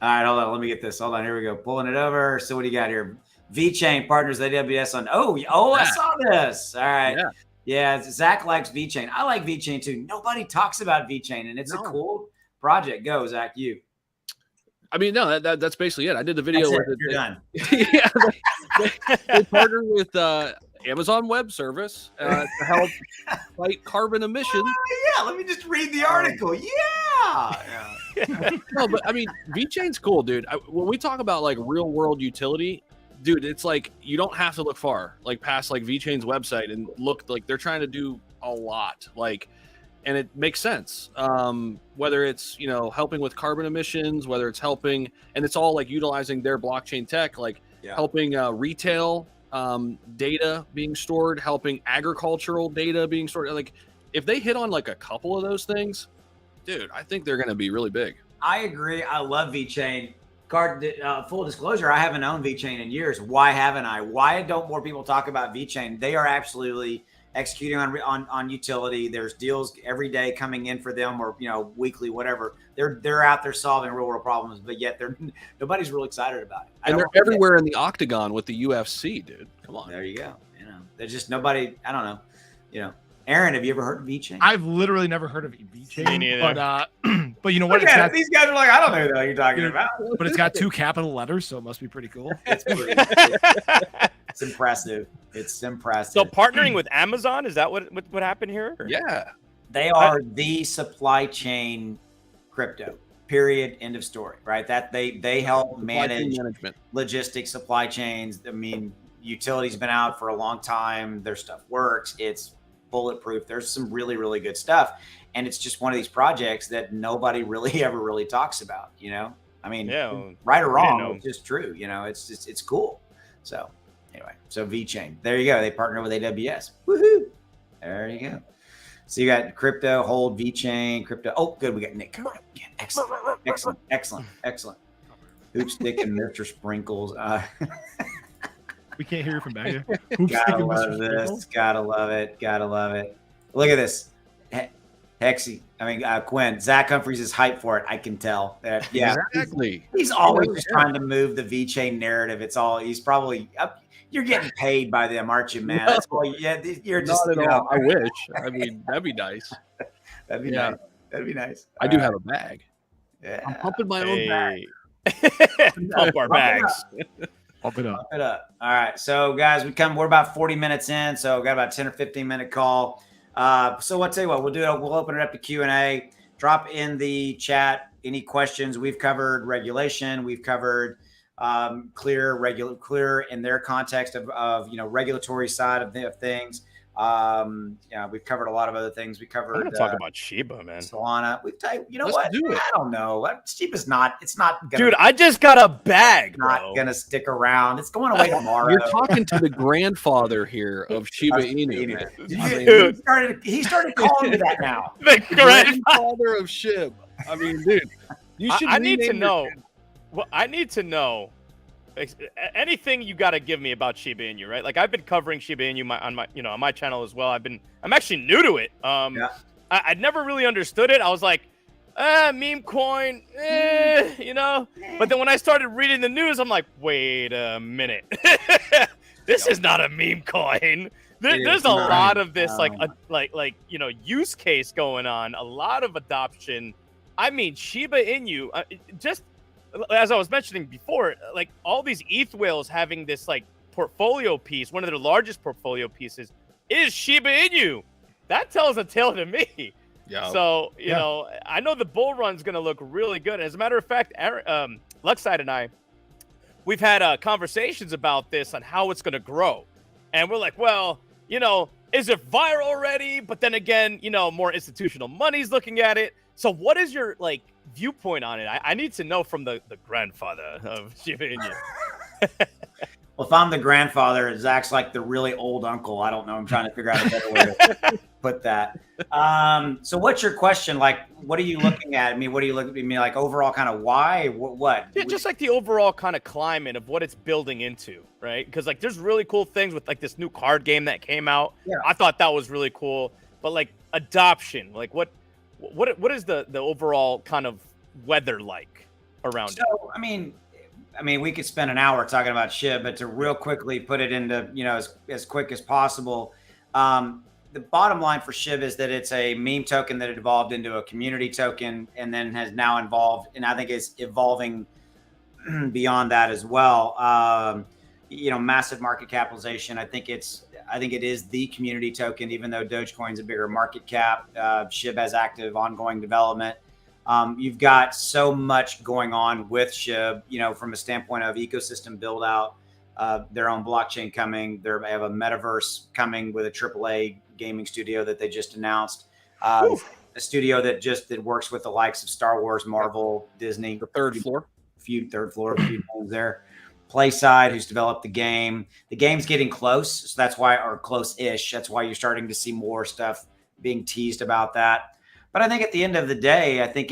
All right, hold on. Let me get this. Hold on. Here we go. Pulling it over. So what do you got here? Vechain partners AWS on. I saw this. All right. Yeah. Zach likes Vechain. I like Vechain too. Nobody talks about Vechain, and it's a cool project. Go, Zach. You. I mean, no, that's basically it. I did the video with it. You're done. Yeah, they partnered with Amazon Web Service to help fight carbon emissions. Yeah, let me just read the article. Yeah. No, but I mean, VeChain's cool, dude. When we talk about like real world utility, dude, it's like you don't have to look far, like past like VeChain's website and look like they're trying to do a lot, like, and it makes sense. Whether it's helping with carbon emissions, whether it's helping, and it's all like utilizing their blockchain tech, like helping retail data being stored, helping agricultural data being stored. Like, if they hit on like a couple of those things, dude, I think they're going to be really big. I agree. I love VeChain. Full disclosure, I haven't owned VeChain in years. Why haven't I? Why don't more people talk about VeChain? They are absolutely executing on utility. There's deals every day coming in for them, or weekly, whatever. They're out there solving real world problems, but yet nobody's real excited about it. And they're everywhere in the octagon with the UFC, dude. Come on. There you go. There's just nobody. I don't know. Aaron, have you ever heard of VeChain? I've literally never heard of VeChain. Me neither. But you know what? These guys are like, I don't know who you're talking about. But it's got 2 capital letters, so it must be pretty cool. It's impressive. It's impressive. So partnering with Amazon, is that what happened here? Or? Yeah. They are the supply chain crypto. Period. End of story. Right? That they help manage logistics, supply chains. I mean, utility's been out for a long time. Their stuff works. It's bulletproof. There's some really, really good stuff. And it's just one of these projects that nobody really ever really talks about, I mean, right or wrong, it's just true. It's cool. So anyway, VeChain, there you go. They partner with AWS. Woohoo. There you go. So you got crypto, hold VeChain, crypto. Oh, good. We got Nick. Come on. Excellent. Hoopstick and Mr. Sprinkles. We can't hear you from back here. Gotta love this. Gotta love it. Look at this. Hexy. Quinn. Zach Humphreys is hyped for it. I can tell. Yeah, exactly. He's always just trying to move the VeChain narrative. He's probably up. You're getting paid by them, aren't you, man? No, that's why. Yeah, you're just. Not at all. I wish. I mean, that'd be nice. That'd be nice. That'd be nice. I do have a bag. Yeah. I'm pumping my own bag. Pump our bags. Pump it up. All right. So, guys, we're about 40 minutes in. So, we got about 10 or 15-minute call. So I'll tell you what, we'll open it up to Q&A. Drop in the chat any questions. We've covered regulation. We've covered clear in their context of regulatory side of things. We've covered a lot of other things. We covered. I'm gonna talk about Shiba, man. Solana. Let's what? Do it. I don't know. Shiba's not. It's not. Dude, I just got a bag. Not gonna stick around. It's going away tomorrow. You're talking to the grandfather here of Shiba Inu. He started calling me that now. The grandfather of Shib. I mean, dude, you should. I need to know. Well, I need to know anything you got to give me about Shiba Inu, right? Like, I've been covering Shiba Inu on my channel as well. I'm actually new to it. I'd never really understood it. I was like, meme coin, But then when I started reading the news, I'm like, wait a minute, this is not a meme coin. There's a lot of this use case going on, a lot of adoption. I mean, Shiba Inu, just as I was mentioning before, like all these ETH whales having this like portfolio piece, one of their largest portfolio pieces is Shiba Inu. That tells a tale to me. Yeah. So, I know the bull run's going to look really good. As a matter of fact, Luxide and I, we've had conversations about this on how it's going to grow. And we're like, well, is it viral already? But then again, more institutional money's looking at it. So what is your viewpoint on it? I need to know from the grandfather of Shiba Inu. Well, if I'm the grandfather, Zach's like the really old uncle. I don't know. I'm trying to figure out a better way to put that. So what's your question? Like, what are you looking at? I mean, what are you looking at? I mean, like overall kind of why? What? Yeah, just like the overall kind of climate of what it's building into, right? Because like there's really cool things with like this new card game that came out. Yeah. I thought that was really cool. But like adoption, like what is the overall kind of weather like around it? So, I mean, we could spend an hour talking about Shib, but to real quickly put it into, as quick as possible. The bottom line for Shib is that it's a meme token that evolved into a community token and then has now involved, and I think is evolving beyond that as well. Massive market capitalization. I think it is the community token, even though Dogecoin's a bigger market cap. Shib has active ongoing development. You've got so much going on with Shib, from a standpoint of ecosystem build out, their own blockchain coming. They have a metaverse coming with a AAA gaming studio that they just announced. A studio that works with the likes of Star Wars, Marvel, Disney. The third floor. A few names there. Playside, who's developed the game. The game's getting close, so that's why, or close-ish. That's why you're starting to see more stuff being teased about that. But I think at the end of the day, I think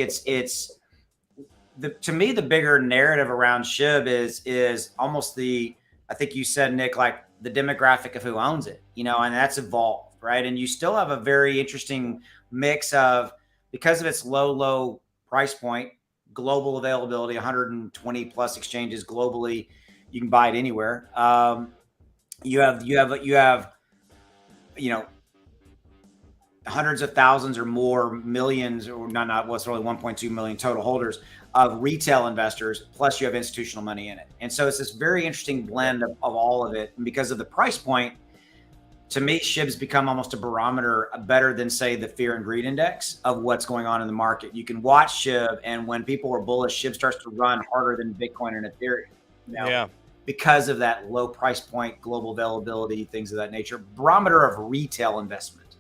to me, the bigger narrative around Shib is almost I think you said, Nick, like the demographic of who owns it, and that's evolved, right? And you still have a very interesting mix of, because of its low price point, global availability, 120 plus exchanges globally, you can buy it anywhere. You have hundreds of thousands or more millions, or not what's really 1.2 million total holders of retail investors, plus you have institutional money in it. And so it's this very interesting blend of all of it. And because of the price point, to me, Shib's become almost a barometer better than, say, the fear and greed index of what's going on in the market. You can watch Shib, and when people are bullish, Shib starts to run harder than Bitcoin and Ethereum. Yeah. Because of that low price point, global availability, things of that nature, barometer of retail investment.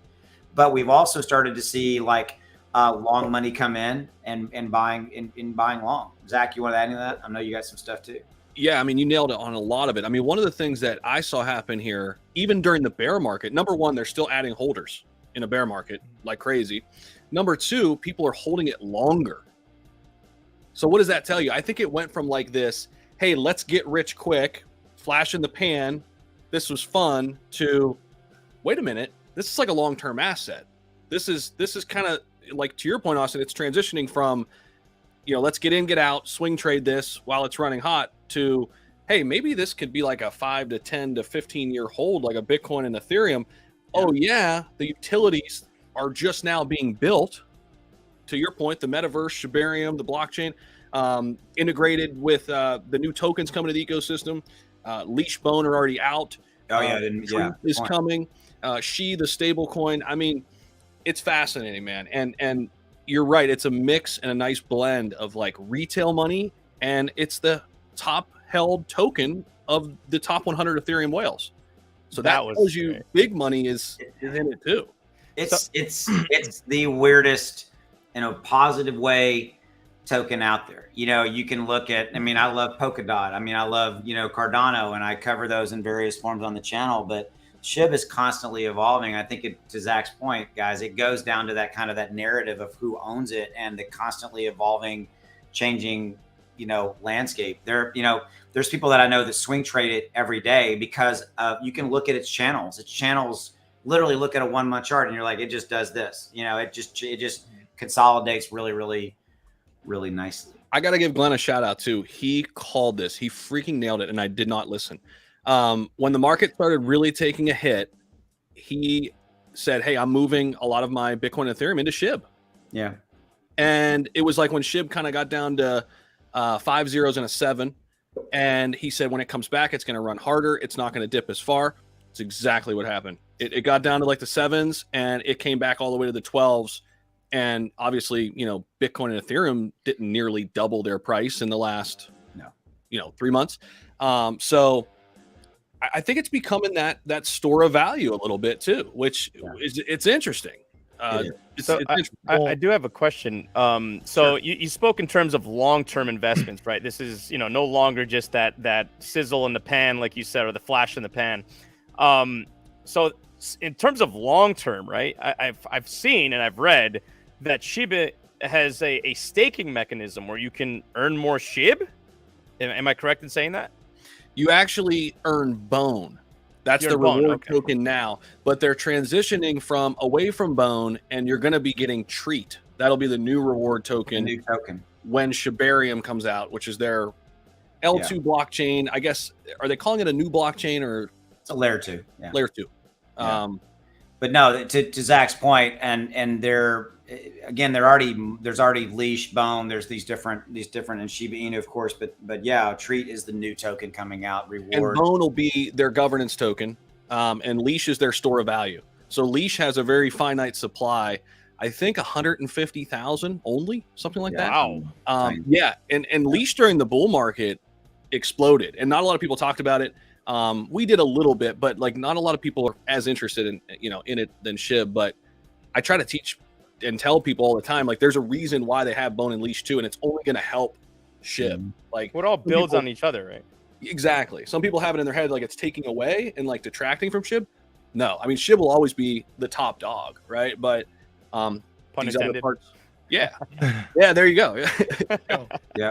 But we've also started to see like long money come in and buying long. Zach, you want to add any of that? I know you got some stuff too. Yeah, I mean, you nailed it on a lot of it. I mean, one of the things that I saw happen here, even during the bear market, number one, they're still adding holders in a bear market like crazy. Number two, people are holding it longer. So what does that tell you? I think it went from like this, hey, let's get rich quick, flash in the pan, this was fun, to wait a minute, this is like a long-term asset. This is kind of like, to your point, Austin, it's transitioning from, let's get in, get out, swing trade this while it's running hot, to, hey, maybe this could be like a 5 to 10 to 15 year hold, like a Bitcoin and Ethereum. Oh yeah, the utilities are just now being built. To your point, the metaverse, Shibarium, the blockchain, integrated with the new tokens coming to the ecosystem. Leashbone are already out. Oh yeah, is coming. She, the stable coin. I mean, it's fascinating, man. And you're right. It's a mix and a nice blend of like retail money, and it's the top held token of the top 100 Ethereum whales. So that tells you great. Big money is in it too. It's the weirdest, positive way token out there. You can look at, I love Polkadot. I love, Cardano, and I cover those in various forms on the channel, but Shib is constantly evolving. I think to Zach's point, guys, it goes down to that kind of that narrative of who owns it and the constantly evolving, changing, landscape. There's people that I know that swing trade it every day because you can look at its channels. Its channels literally look at a 1 month chart and you're like, it just does this. It just consolidates really, really, really nicely. I got to give Glenn a shout out too. He called this. He freaking nailed it, and I did not listen. When the market started really taking a hit, he said, hey, I'm moving a lot of my Bitcoin and Ethereum into Shib. Yeah. And it was like when Shib kind of got down to 5 zeros and a 7. And he said, when it comes back, it's going to run harder. It's not going to dip as far. It's exactly what happened. It got down to like the 7s, and it came back all the way to the 12s. And obviously, Bitcoin and Ethereum didn't nearly double their price in the last, 3 months. So I think it's becoming that store of value a little bit too, which it's interesting. So I do have a question. So you spoke in terms of long-term investments, right? This is, no longer just that sizzle in the pan, like you said, or the flash in the pan. So in terms of long-term, right? I've seen and I've read that Shiba has a staking mechanism where you can earn more Shib. Am I correct in saying that? You actually earn bone. That's the reward token now, but they're transitioning away from bone, and you're going to be getting treat. That'll be the new reward token. The new token when Shibarium comes out, which is their L2 blockchain. I guess, are they calling it a new blockchain, or it's a layer 2? Yeah. Layer 2. Yeah. But no, to Zach's point, and there's already leash, bone. There's these different and Shiba Inu, of course, but yeah, treat is the new token coming out. Reward and bone will be their governance token, and leash is their store of value. So leash has a very finite supply. I think 150,000 only, something like that. Wow. Yeah, and leash during the bull market exploded, and not a lot of people talked about it. We did a little bit, but like not a lot of people are as interested in it than Shib. But I try to teach and tell people all the time, like there's a reason why they have bone and leash too, and it's only going to help Shib. Like it all builds on each other, right? Exactly. Some people have it in their head like it's taking away and like detracting from Shib. No, I mean Shib will always be the top dog, right? But pun intended. Yeah, yeah. There you go. Yeah,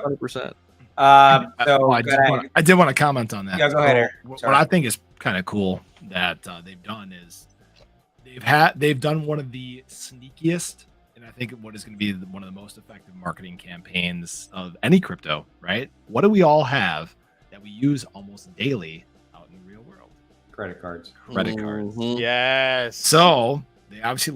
100%. I did want to comment on that. Yeah, go ahead, Eric. What I think is kind of cool that they've done is they've done one of the sneakiest, and I think what is going to be one of the most effective marketing campaigns of any crypto. Right? What do we all have that we use almost daily out in the real world? Credit cards. Credit cards. Yes. So they obviously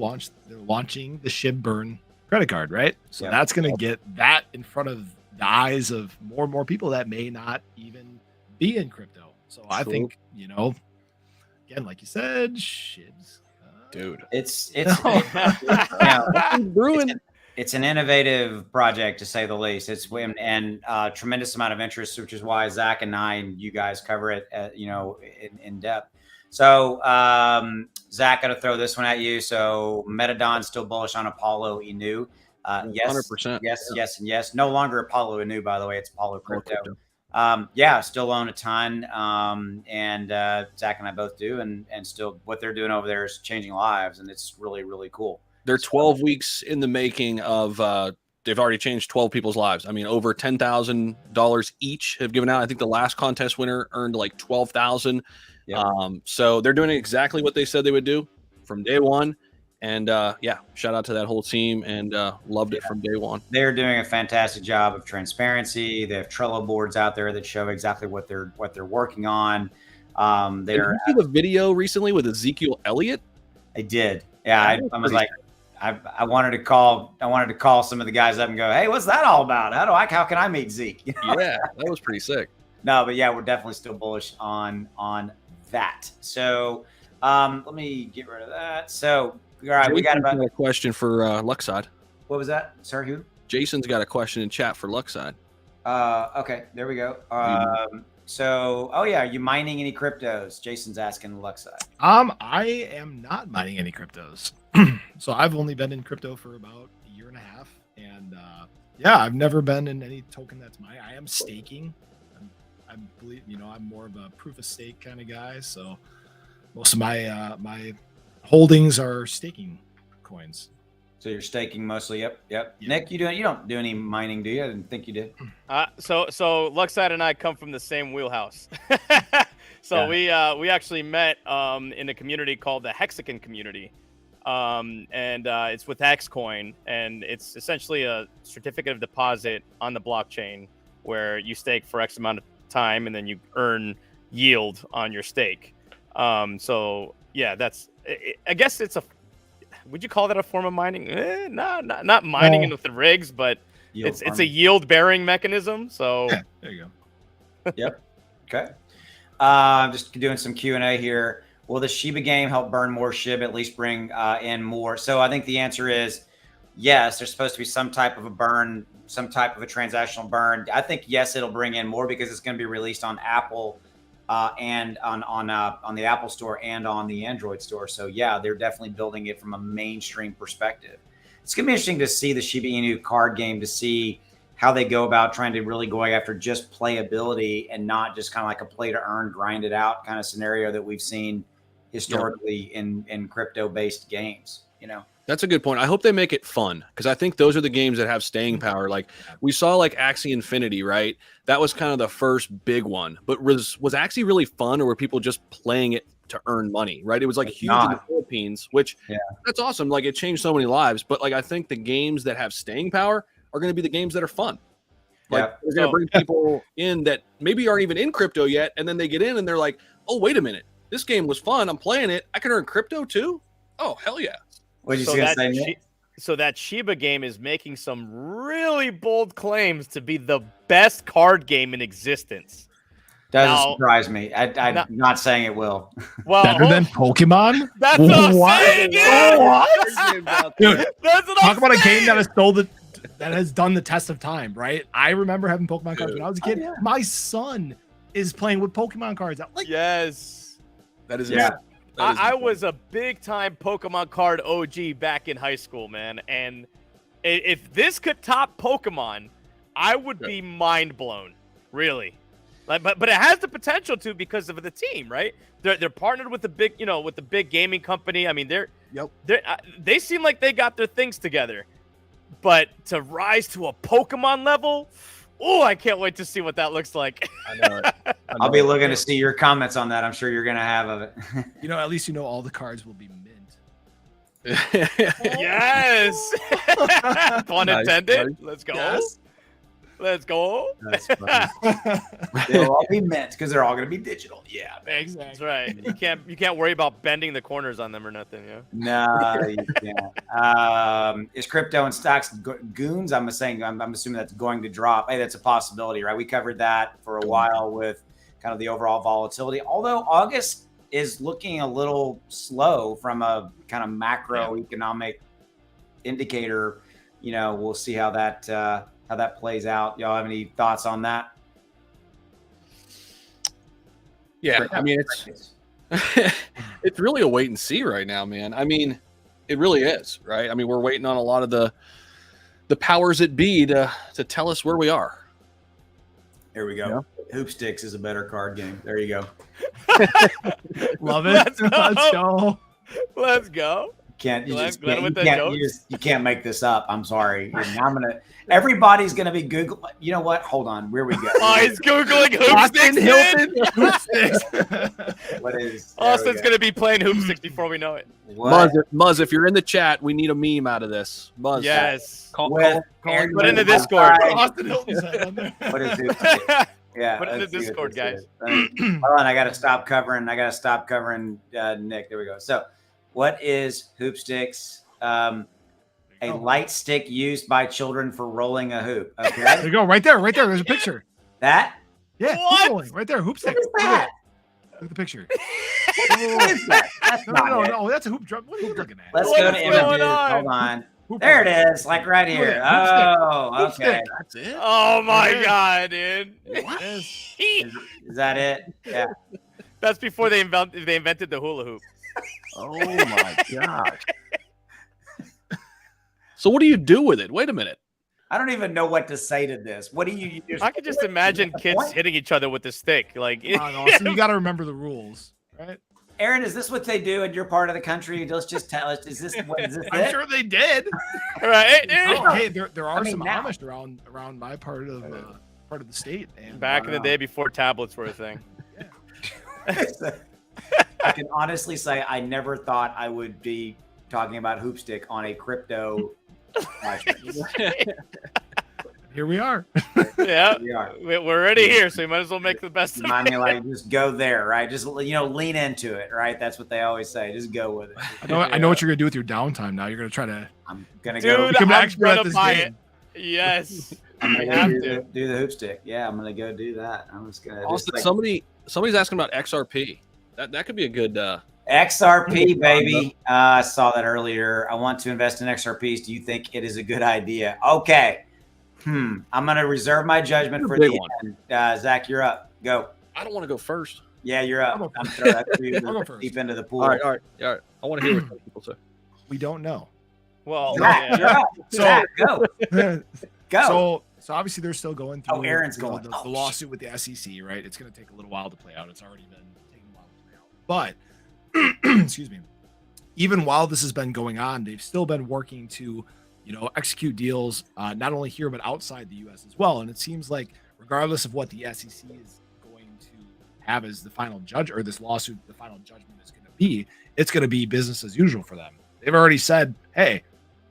they're launching the Shib Burn credit card, right? So that's going to get that in front of the eyes of more and more people that may not even be in crypto. So I think, again, like you said, Shibs. Dude. It's brewing. It's an innovative project, to say the least. It's and tremendous amount of interest, which is why Zach and I and you guys cover it, in depth. So, Zach, got to throw this one at you. So, Metadon's still bullish on Apollo Inu. Yes, 100%. Yes, and yes. No longer Apollo Inu, by the way. It's Apollo Crypto. Still own a ton. And Zach and I both do. And still what they're doing over there is changing lives. And it's really, really cool. They're 12 weeks in the making of they've already changed 12 people's lives. I mean, over $10,000 each have given out. I think the last contest winner earned like $12,000. Yep. So they're doing exactly what they said they would do from day one. And shout out to that whole team, and loved it from day one. They're doing a fantastic job of transparency. They have Trello boards out there that show exactly what they're working on. Did you see the video recently with Ezekiel Elliott? I did. Yeah, I was like, I wanted to call some of the guys up and go, hey, what's that all about? How can I meet Zeke? Yeah, that was pretty sick. No, but yeah, we're definitely still bullish on that. So let me get rid of that. So all right, we got a question for Luckside. What was that? Sorry, who? Jason's got a question in chat for Luckside. Okay, there we go. So, are you mining any cryptos? Jason's asking Luckside. I am not mining any cryptos. So I've only been in crypto for about a year and a half, and I've never been in any token that's mine. I am staking. I believe I'm more of a proof of stake kind of guy. So most of my my holdings are staking coins. So you're staking mostly. Yep. Nick, you don't do any mining, do you? I didn't think you did. So Luckside and I come from the same wheelhouse. So we actually met in a community called the Hexagon community. And it's with Xcoin, and it's essentially a certificate of deposit on the blockchain where you stake for X amount of time and then you earn yield on your stake. That's, I guess it's would you call that a form of mining? Not mining with the rigs, but it's a yield bearing mechanism. So there you go. Yep. Okay. I'm just doing some Q&A here. Will the Shiba game help burn more Shib, at least bring in more? So I think the answer is yes. There's supposed to be some type of a burn, some type of a transactional burn. I think yes, it'll bring in more because it's going to be released on Apple and on the Apple Store and on the Android Store. So yeah, they're definitely building it from a mainstream perspective. It's gonna be interesting to see the Shiba Inu card game, to see how they go about trying to really going after just playability and not just kind of like a play to earn, grind it out kind of scenario that we've seen historically in crypto based games. You know. That's a good point. I hope they make it fun, because I think those are the games that have staying power. Like we saw like Axie Infinity, right? That was kind of the first big one. But was Axie really fun, or were people just playing it to earn money, right? It was like huge in the Philippines, which that's awesome. Like it changed so many lives. But like I think the games that have staying power are going to be the games that are fun. Like they're going to bring people in that maybe aren't even in crypto yet, and then they get in and they're like, "Oh, wait a minute. This game was fun. I'm playing it. I can earn crypto too? Oh, hell yeah." What did you say, Nick? So that Shiba game is making some really bold claims to be the best card game in existence. Doesn't surprise me. I'm not saying it will. Well, better than Pokemon? That's what I'm saying. Dude, that's what talk about a game that has done the test of time, right? I remember having Pokemon cards when I was a kid. yeah. My son is playing with Pokemon cards. Like, yes. That is I was a big time Pokemon card OG back in high school, man. And if this could top Pokemon, I would be mind blown, really. Like, but it has the potential to, because of the team, right? They're partnered with the big, with the big gaming company. I mean, they seem like they got their things together. But to rise to a Pokemon level, oh, I can't wait to see what that looks like. I know it. I'll be looking to see your comments on that. I'm sure you're going to have of it. At least all the cards will be mint. Yes. Pun intended. Nice. Let's go. Yes. Let's go. That's funny. They'll all be mint because they're all going to be digital. Yeah, Exactly. That's right. You can't worry about bending the corners on them or nothing. Yeah. No, you can't. Is crypto and stocks goons? I'm assuming that's going to drop. Hey, that's a possibility, right? We covered that for a while with kind of the overall volatility. Although August is looking a little slow from a kind of macroeconomic indicator. We'll see how that plays out. Y'all have any thoughts on that? Yeah, I mean, it's really a wait and see right now, man. I mean, it really is, right? I mean, we're waiting on a lot of the powers that be to tell us where we are. Here we go. Yeah. Hoopsticks is a better card game. There you go. Love it. Let's go. Let's go. You can't make this up. I'm sorry. Everybody's gonna be Google. You know what? Hold on. Where we go? Oh, he's googling Hoopsticks. Hoopsticks. What is? Austin's gonna be playing Hoopsticks before we know it. Muzz, if you're in the chat, we need a meme out of this. Muzz. Yes. Put in the Discord. Austin Hilton's head on there. What is Hoopsticks? Yeah. Put it in the Discord, guys. Hold on. I gotta stop covering. Nick. There we go. So, what is Hoopsticks? A light stick used by children for rolling a hoop. Okay. There you go. Right there. There's a picture. That? Yeah. What? Rolling. Right there. Hoopstick. What is that? Look at the picture. That's No. That's a hoop drum. What are you looking at? Let's go to images. Hold on. There it is. Like right here. Oh, okay. That's it. Oh my god, dude. What? Is that it? Yeah. That's before they invented the hula hoop. Oh my gosh. So what do you do with it? Wait a minute. I don't even know what to say to this. What do you use? I could just imagine kids hitting each other with a stick. Like, Come on, Austin, you got to remember the rules, right? Aaron, is this what they do in your part of the country? Let's just tell us. Is this I'm it? sure they did. right? Oh, hey, there are some now. Amish around my part of the state. And Back in the day before tablets were a thing. I can honestly say I never thought I would be talking about Hoopstick on a crypto. Here we are. Yeah, we are. We're already here, so you might as well make the best of I it. mean, like, just go there, right? Just lean into it, right? That's what they always say. Just go with it. I know what you're gonna do with your downtime now. You're gonna try to. I'm gonna Dude, go. Become an I'm expert at gonna this buy game. it. Yes. I'm You gonna have do to. the Hoopstick. Yeah, I'm gonna go do that. I'm just gonna. Also, just, somebody's asking about XRP. That could be a good. XRP, baby. I saw that earlier. I want to invest in XRPs. Do you think it is a good idea? Okay. I'm going to reserve my judgment for the end. Zach, you're up. Go. I don't want to go first. Yeah, you're I'll up. go I'm throwing that I'll go first. deep into the pool. All right. I want to hear what some people say. We don't know. Well, Zach, yeah. you're up. So- Zach, go. Go. So obviously they're still going through. Aaron's you know, going. the Oh, lawsuit with the SEC, right? It's going to take a little while to play out. It's already been taking a while to play out. But excuse me. Even while this has been going on, they've still been working to, execute deals not only here but outside the U.S. as well. And it seems like regardless of what the SEC is going to have as the final judge or this lawsuit, the final judgment is going to be, it's going to be business as usual for them. They've already said, hey,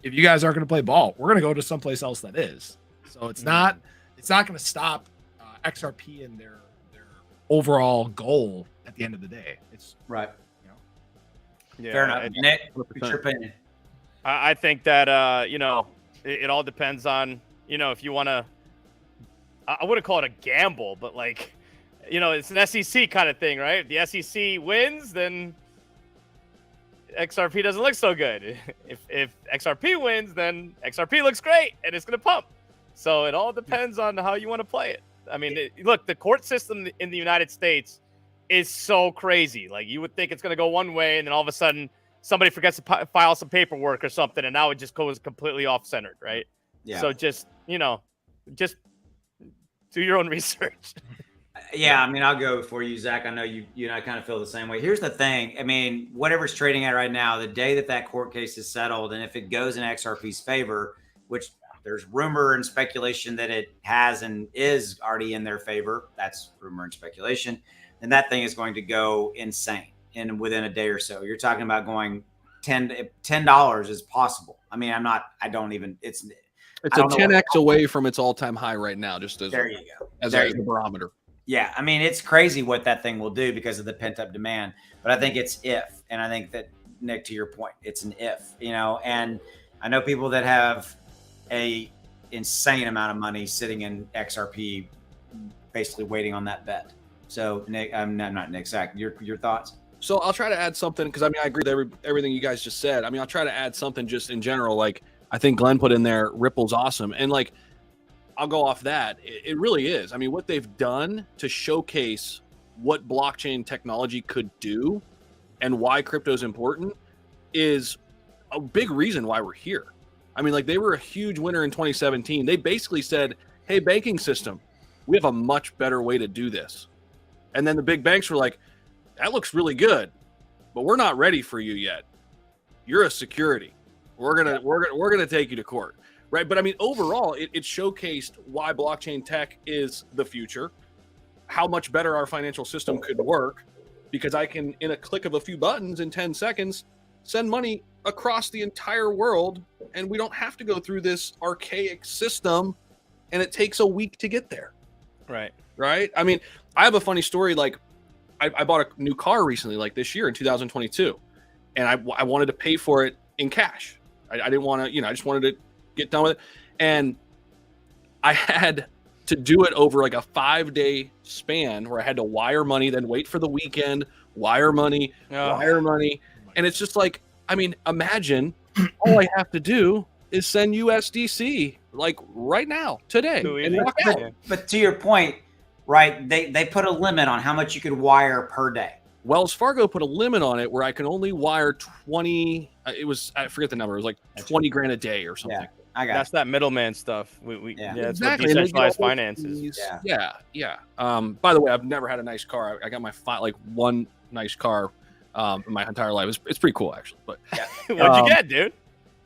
if you guys aren't going to play ball, we're going to go to someplace else that is. So it's not going to stop XRP and their overall goal at the end of the day. It's right. Yeah, Fair enough. Nick, what's your opinion? I think that it all depends on if you want to. I wouldn't call it a gamble, but it's an SEC kind of thing, right? If the SEC wins, then XRP doesn't look so good. If XRP wins, then XRP looks great and it's going to pump. So it all depends on how you want to play it. I mean, look, the court system in the United States is so crazy. Like, you would think it's going to go one way, and then all of a sudden somebody forgets to file some paperwork or something, and now it just goes completely off-centered, right? Yeah. So just do your own research. Yeah, I mean, I'll go for you, Zach. I know you and I kind of feel the same way. Here's the thing. I mean, whatever's trading at right now, the day that court case is settled, and if it goes in XRP's favor, which there's rumor and speculation that it has and is already in their favor, that's rumor and speculation, then that thing is going to go insane within a day or so. You're talking about going $10 is possible. I mean, it's a 10x away from its all-time high right now, just as there you go. As a barometer. Yeah, I mean, it's crazy what that thing will do because of the pent-up demand. But I think it's if, and I think that, Nick, to your point, it's an if, and I know people that have a insane amount of money sitting in XRP, basically waiting on that bet. So, Nick, I'm not Nick, Zach, your thoughts? So I'll try to add something because I mean I agree with everything you guys just said. I mean I'll try to add something just in general. Like I think Glenn put in there, Ripple's awesome, and I'll go off that. It really is. I mean, what they've done to showcase what blockchain technology could do and why crypto is important is a big reason why we're here. I mean, they were a huge winner in 2017. They basically said, hey, banking system, we have a much better way to do this. And then the big banks were like, that looks really good, but we're not ready for you yet. You're a security. We're gonna take you to court. Right. But I mean, overall, it showcased why blockchain tech is the future, how much better our financial system could work, because I can, in a click of a few buttons in 10 seconds, send money across the entire world. And we don't have to go through this archaic system. And it takes a week to get there. Right. Right. I mean, I have a funny story. I bought a new car recently, this year in 2022. And I wanted to pay for it in cash. I didn't want to, I just wanted to get done with it, and I had to do it over a 5-day span where I had to wire money, then wait for the weekend, wire money, and it's just I mean, imagine all I have to do is send USDC right now, today, and walk out. But to your point, right? They put a limit on how much you could wire per day. Wells Fargo put a limit on it where I can only wire 20. I forget the number. It was 20 grand a day or something. Yeah. I got That's that middleman stuff. Yeah. That's Exactly. what decentralized finance is. Yeah. By the way, I've never had a nice car. I got my one nice car in my entire life. It's pretty cool actually. But What'd you get, dude?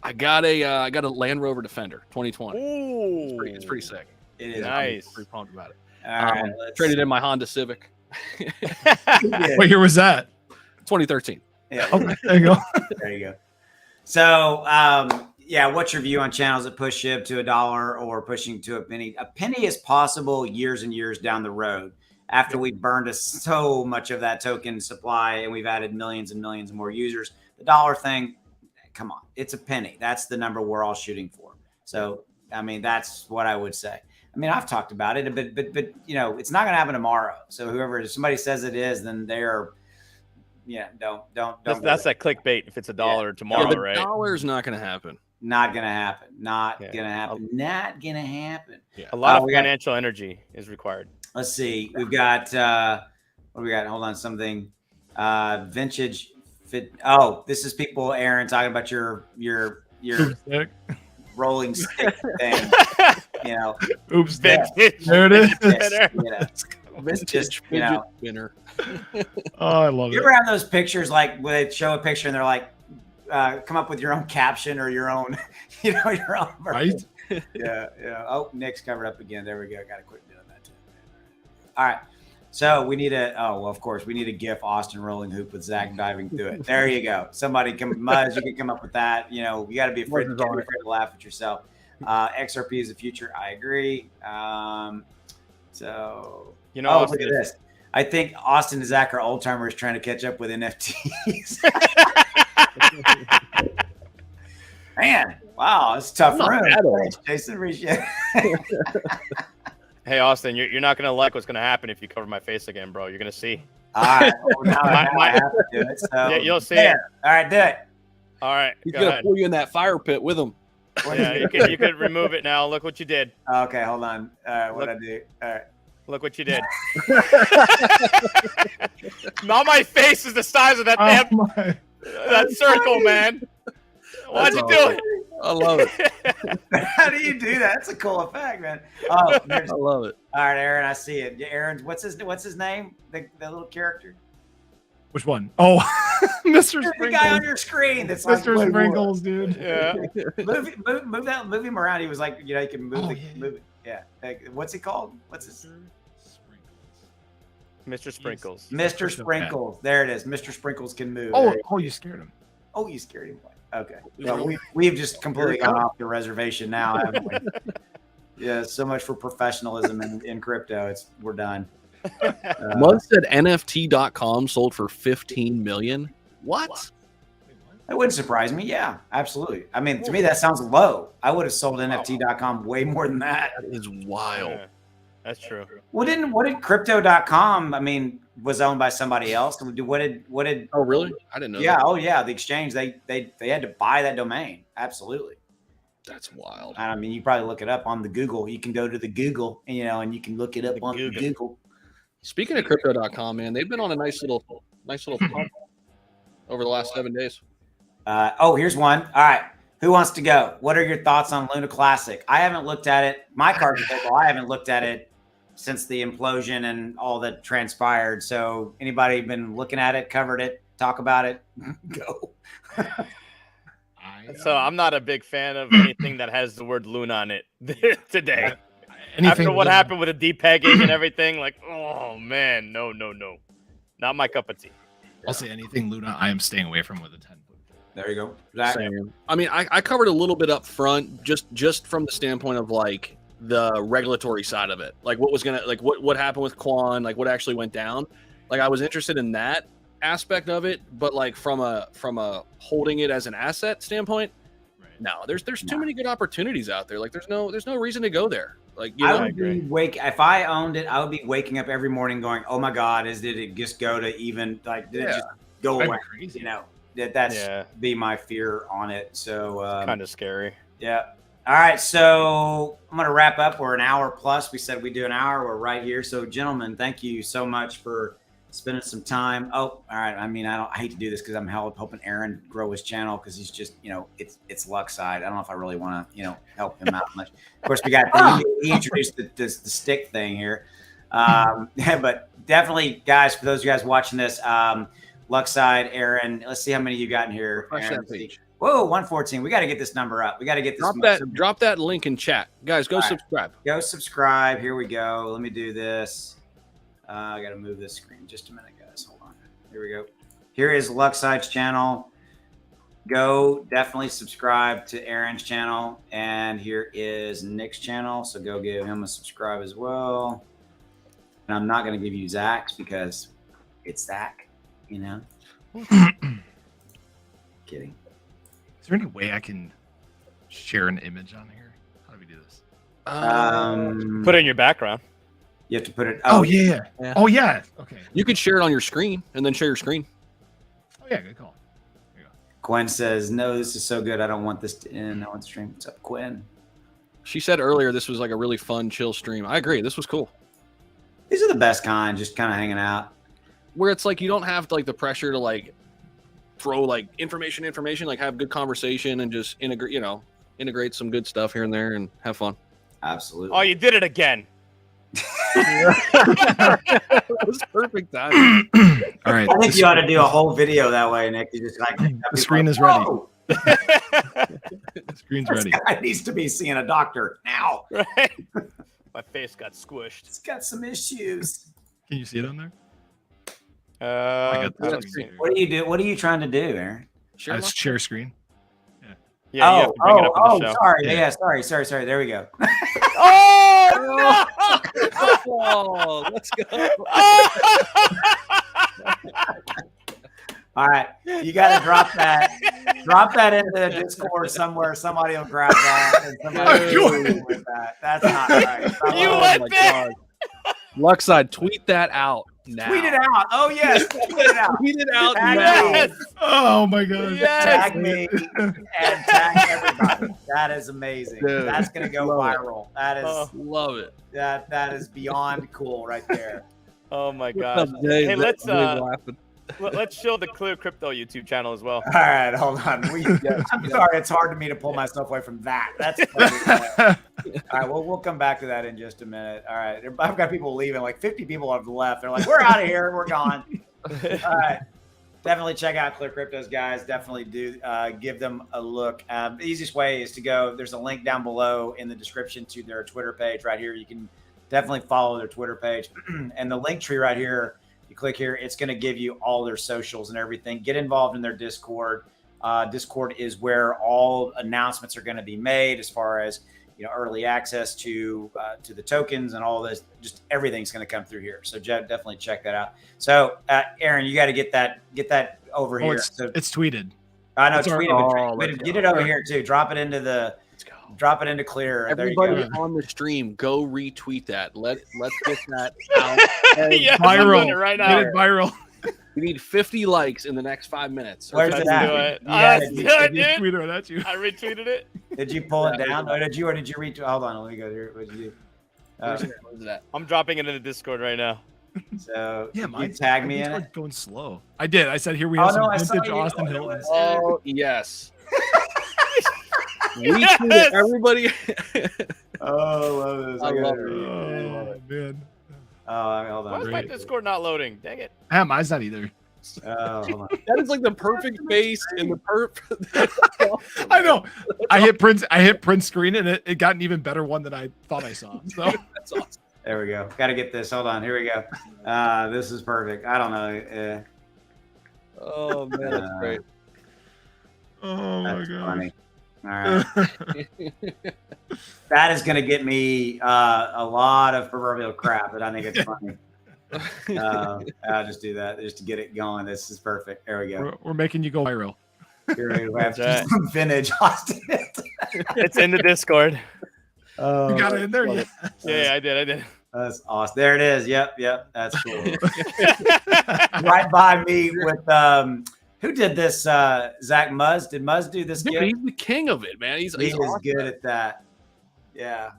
I got a Land Rover Defender 2020. Ooh, It's pretty sick. It is nice. I'm pretty pumped about it. All right, Traded in my Honda Civic. What year was that? 2013. Yeah. Okay, there you go. There you go. So, what's your view on channels that push SHIB to $1 or pushing to a penny? A penny is possible years and years down the road after we've burned so much of that token supply and we've added millions and millions more users. The dollar thing, come on, it's a penny. That's the number we're all shooting for. So, I mean, that's what I would say. I mean, I've talked about it, but it's not going to happen tomorrow. So if somebody says it is, then they're, don't. That's that clickbait. If it's $1 tomorrow, the right? $1's not going to happen. Not going to happen. Not going to happen. Not going to happen. A lot of financial energy is required. Let's see. We've got, What do we got? Hold on, something. Vintage fit. Oh, this is people, Aaron, talking about your rolling stick thing. You know, Oops, Vintage. there it is. you know, Vintage you know. winner. Oh, I love You it. ever have those pictures like where they show a picture and they're like, come up with your own caption or your own, you know, your own. Right? Yeah. Oh, Nick's covered up again. There we go. Got to quit doing that too. All right. So we need of course, we need a GIF Austin rolling hoop with Zach diving through it. There you go. Somebody Muzz, you can come up with that. You know, you got to be afraid to laugh at yourself. XRP is the future. I agree. So, You know, look at this. I think Austin and Zach are old timers trying to catch up with NFTs. Man, wow, it's a tough room. Thanks, Jason, appreciate it. Hey, Austin, you're not gonna like what's gonna happen if you cover my face again, bro. You're gonna see. All right, now I have to do it. So Yeah, you'll see. All right, do it. All right, He's go gonna ahead. pull you in that fire pit with him. Yeah, you could remove it now. Look what you did. Okay, hold on. What I do? All right. Look what you did. Now my face is the size of that damn that circle, man. Why'd you do it? I love it. How do you do that? That's a cool effect, man. Oh, I love it. all right, Aaron, I see it. Aaron, what's his name? The little character. Which one? Oh, Mr. The Sprinkles. guy on your screen. That's Mr. like, Sprinkles, dude. Yeah. move him around. He was like, you know, you can move Oh, it. yeah. Move it. Yeah. Like, what's he called? What's his? Mr. Sprinkles. Mr. Sprinkles. There it is. Mr. Sprinkles can move. Oh, There you oh, you scared him. Oh, you scared him. Okay. Well, we've just completely gone off the reservation now, haven't we? Yeah, so much for professionalism in crypto. We're done. Mud said NFT.com sold for 15 million. What? That wouldn't surprise me. Yeah, absolutely. I mean, to me, that sounds low. I would have sold NFT.com way more than that. That is wild. Yeah, that's true. What did Crypto.com? I mean, was owned by somebody else. What did? Oh, really? I didn't know. Yeah. that. Oh, yeah. The exchange. They had to buy that domain. Absolutely. That's wild. I mean, you probably look it up on the Google. You can go to the Google, and, and you can look it up on the Google. Speaking of crypto.com, man, they've been on a nice little pump over the last 7 days. Here's one. All right. Who wants to go? What are your thoughts on Luna Classic? I haven't looked at it. My card table, I haven't looked at it since the implosion and all that transpired. So anybody been looking at it, covered it, talk about it? Go. So I'm not a big fan of anything that has the word Luna on it today. After what happened with the depegging and everything, like, oh man, no. Not my cup of tea. I'll say anything Luna, I am staying away from with a 10-foot. There you go. Zach. Same. I mean, I covered a little bit up front, just from the standpoint of like the regulatory side of it, like what happened with Quan, like what actually went down. Like I was interested in that aspect of it, but like from a holding it as an asset standpoint, Right. no, there's too many good opportunities out there. Like there's no reason to go there. Like you know, I would be if I owned it, I would be waking up every morning going, "Oh my God, did it just go to even like did it just go away?" Crazy. You know, that's be my fear on it. So Kind of scary. yeah. All right, so I'm gonna wrap up. We're an hour plus. We said we do an hour. We're right here. So, gentlemen, thank you so much for spending some time. Oh, all right. I mean, I hate to do this because I'm hoping Aaron grow his channel because he's just, it's luck side. I don't know if I really want to, help him out much. Of course, we got he introduced the stick thing here, but definitely, guys, for those of you guys watching this, luck side, Aaron. Let's see how many you got in here. Aaron, whoa, 114. We got to get this number up. We got to get this. Drop that link in chat, guys. Go subscribe. Go subscribe. Here we go. Let me do this. I got to move this screen just a minute, guys. Hold on. Here we go. Here is Luckside's channel. Go definitely subscribe to Aaron's channel, and here is Nick's channel. So go give him a subscribe as well. And I'm not going to give you Zach's because it's Zach. Kidding. Is there any way I can share an image on here? How do we do this? Put it in your background. You have to put it. Oh yeah. Oh yeah. Okay. You could share it on your screen and then share your screen. Oh yeah, good call. There you go. Gwen says, "No, this is so good. I don't want this to end. I want to stream." What's up, Gwen? She said earlier this was like a really fun, chill stream. I agree. This was cool. These are the best kind. Just kind of hanging out. where it's like you don't have like the pressure to like throw like information, like have good conversation and just integrate some good stuff here and there and have fun. Absolutely. Oh, you did it again. That was perfect time. All right. I think you ought to do a whole video that way, Nick. You just like The screen is ready. The screen's This ready. guy needs to be seeing a doctor now. Right. My face got squished. He's got some issues. Can you see it on there? I got don't that see screen. What do you do? What are you trying to do, Aaron? Sure. It's share screen. Yeah, you have to bring it up in the show. sorry. Yeah. Yeah, sorry. There we go. Oh, Oh, let's go. All right, you got to drop that. Drop that into the Discord somewhere. Somebody will grab that. And somebody will do with that. That's not right. You Oh went my there. God. Luckside, tweet that out now. Tweet it out. Oh yes, tweet it out. Tweet it out Tag now. Yes. Oh my god. Yes. Tag me and tag everybody. That is amazing. Dude, That's gonna go love it. viral. That is Oh. Love it. that is beyond cool right there. Oh my What's gosh. up, Dave? Hey, let's Dave's laughing. let's show the Clear Crypto YouTube channel as well. All right, hold on. I'm sorry, it's hard to me to pull myself away from that. That's all right. Well, we'll come back to that in just a minute. All right, I've got people leaving. Like 50 people have left. They're like, "We're out of here. We're gone." All right. Definitely check out Clear Cryptos, guys. Definitely do give them a look. The easiest way is to go. There's a link down below in the description to their Twitter page right here. You can definitely follow their Twitter page and the link tree right here. You click here, it's going to give you all their socials and everything. Get involved in their Discord. Discord is where all announcements are going to be made as far as early access to the tokens and all this. Just everything's going to come through here. So definitely check that out. So Aaron, you got to get that over here. It's tweeted. I know, it's tweet it. Get it over here too. Drop it into the. Drop it into Clear. Everybody there you go. on the stream, go retweet that. Let's get that out. Yes, I'm Viral. doing it right Get now. it viral. We need 50 likes in the next 5 minutes. Where's Let's it at? do it. Yeah, Let's do it, dude. Tweeter, that's you. I retweeted it. Did you pull it down? Or did you retweet? Hold on, let me go here. What did you do? Where's that? I'm dropping it in the Discord right now. So Yeah, you tag me in mine's it. going slow. I did. I said here we have some I saw vintage you. Austin Oh, Hilton. Oh, yes. Yes! Retweet it, everybody. Oh, love this. I love it. Oh man. Oh, hold Why on. is my Discord not loading? Dang it. Ah, mine's not either. Oh, hold on. That is like the perfect face and the perfect. I know. I hit print screen and it got an even better one than I thought I saw. So That's awesome. There we go. Got to get this. Hold on. Here we go. This is perfect. I don't know. Oh man, that's great. oh my That's god. funny. All right. That is going to get me a lot of proverbial crap, but I think it's funny. I'll just do that just to get it going. This is perfect. There we go. We're making you go viral. Here we have That's right. some vintage Austin. It's in the Discord. Oh, You got it in there, yeah. Yeah, I did. That's awesome. There it is. Yep. That's cool. Right by me with who did this? Zach Muzz. Did Muzz do this? Yeah, gift? he's the king of it, man. He's He is awesome. good at that. Yeah.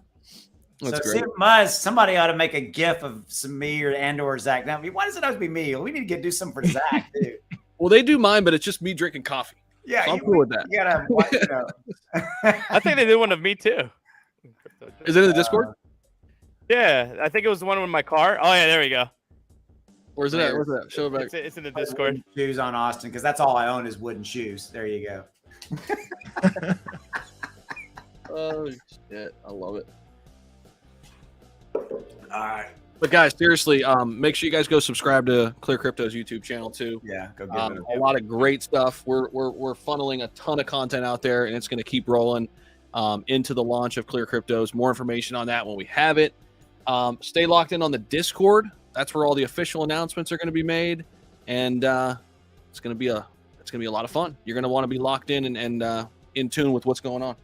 That's so great. see, Muzz, somebody ought to make a GIF of some me or Zach. Now, why does it always be me? We need to do something for Zach too. Well, they do mine, but it's just me drinking coffee. Yeah, So I'm cool with that. You gotta. I think they did one of me too. Is it in the Discord? Yeah, I think it was the one with my car. Oh yeah, there we go. Or is it at? Where's that? Show it back. It's in the Discord. Shoes on Austin because that's all I own is wooden shoes. There you go. Oh shit, I love it. All right. But guys, seriously, make sure you guys go subscribe to Clear Crypto's YouTube channel too. Yeah, go get it. A lot of great stuff. We're funneling a ton of content out there, and it's going to keep rolling into the launch of Clear Cryptos. More information on that when we have it. Stay locked in on the Discord. That's where all the official announcements are going to be made, and it's going to be a lot of fun. You're going to want to be locked in and in tune with what's going on.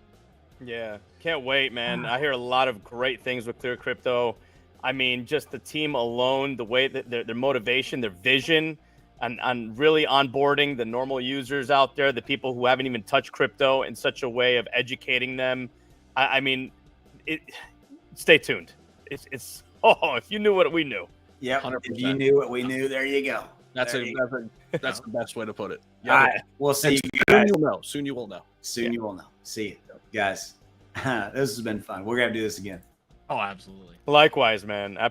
Yeah, can't wait, man. I hear a lot of great things with Clear Crypto. I mean, just the team alone, the way that their motivation, their vision, and really onboarding the normal users out there, the people who haven't even touched crypto in such a way of educating them. I mean, stay tuned. It's if you knew what we knew. Yep. 100%. If you knew what we knew, there you go. That's There you go. that's the best way to put it. All right. We'll see you Soon guys. you'll know. Soon you will know. Soon you will know. See you guys. This has been fun. We're gonna do this again. Oh, absolutely. Likewise, man. Absolutely.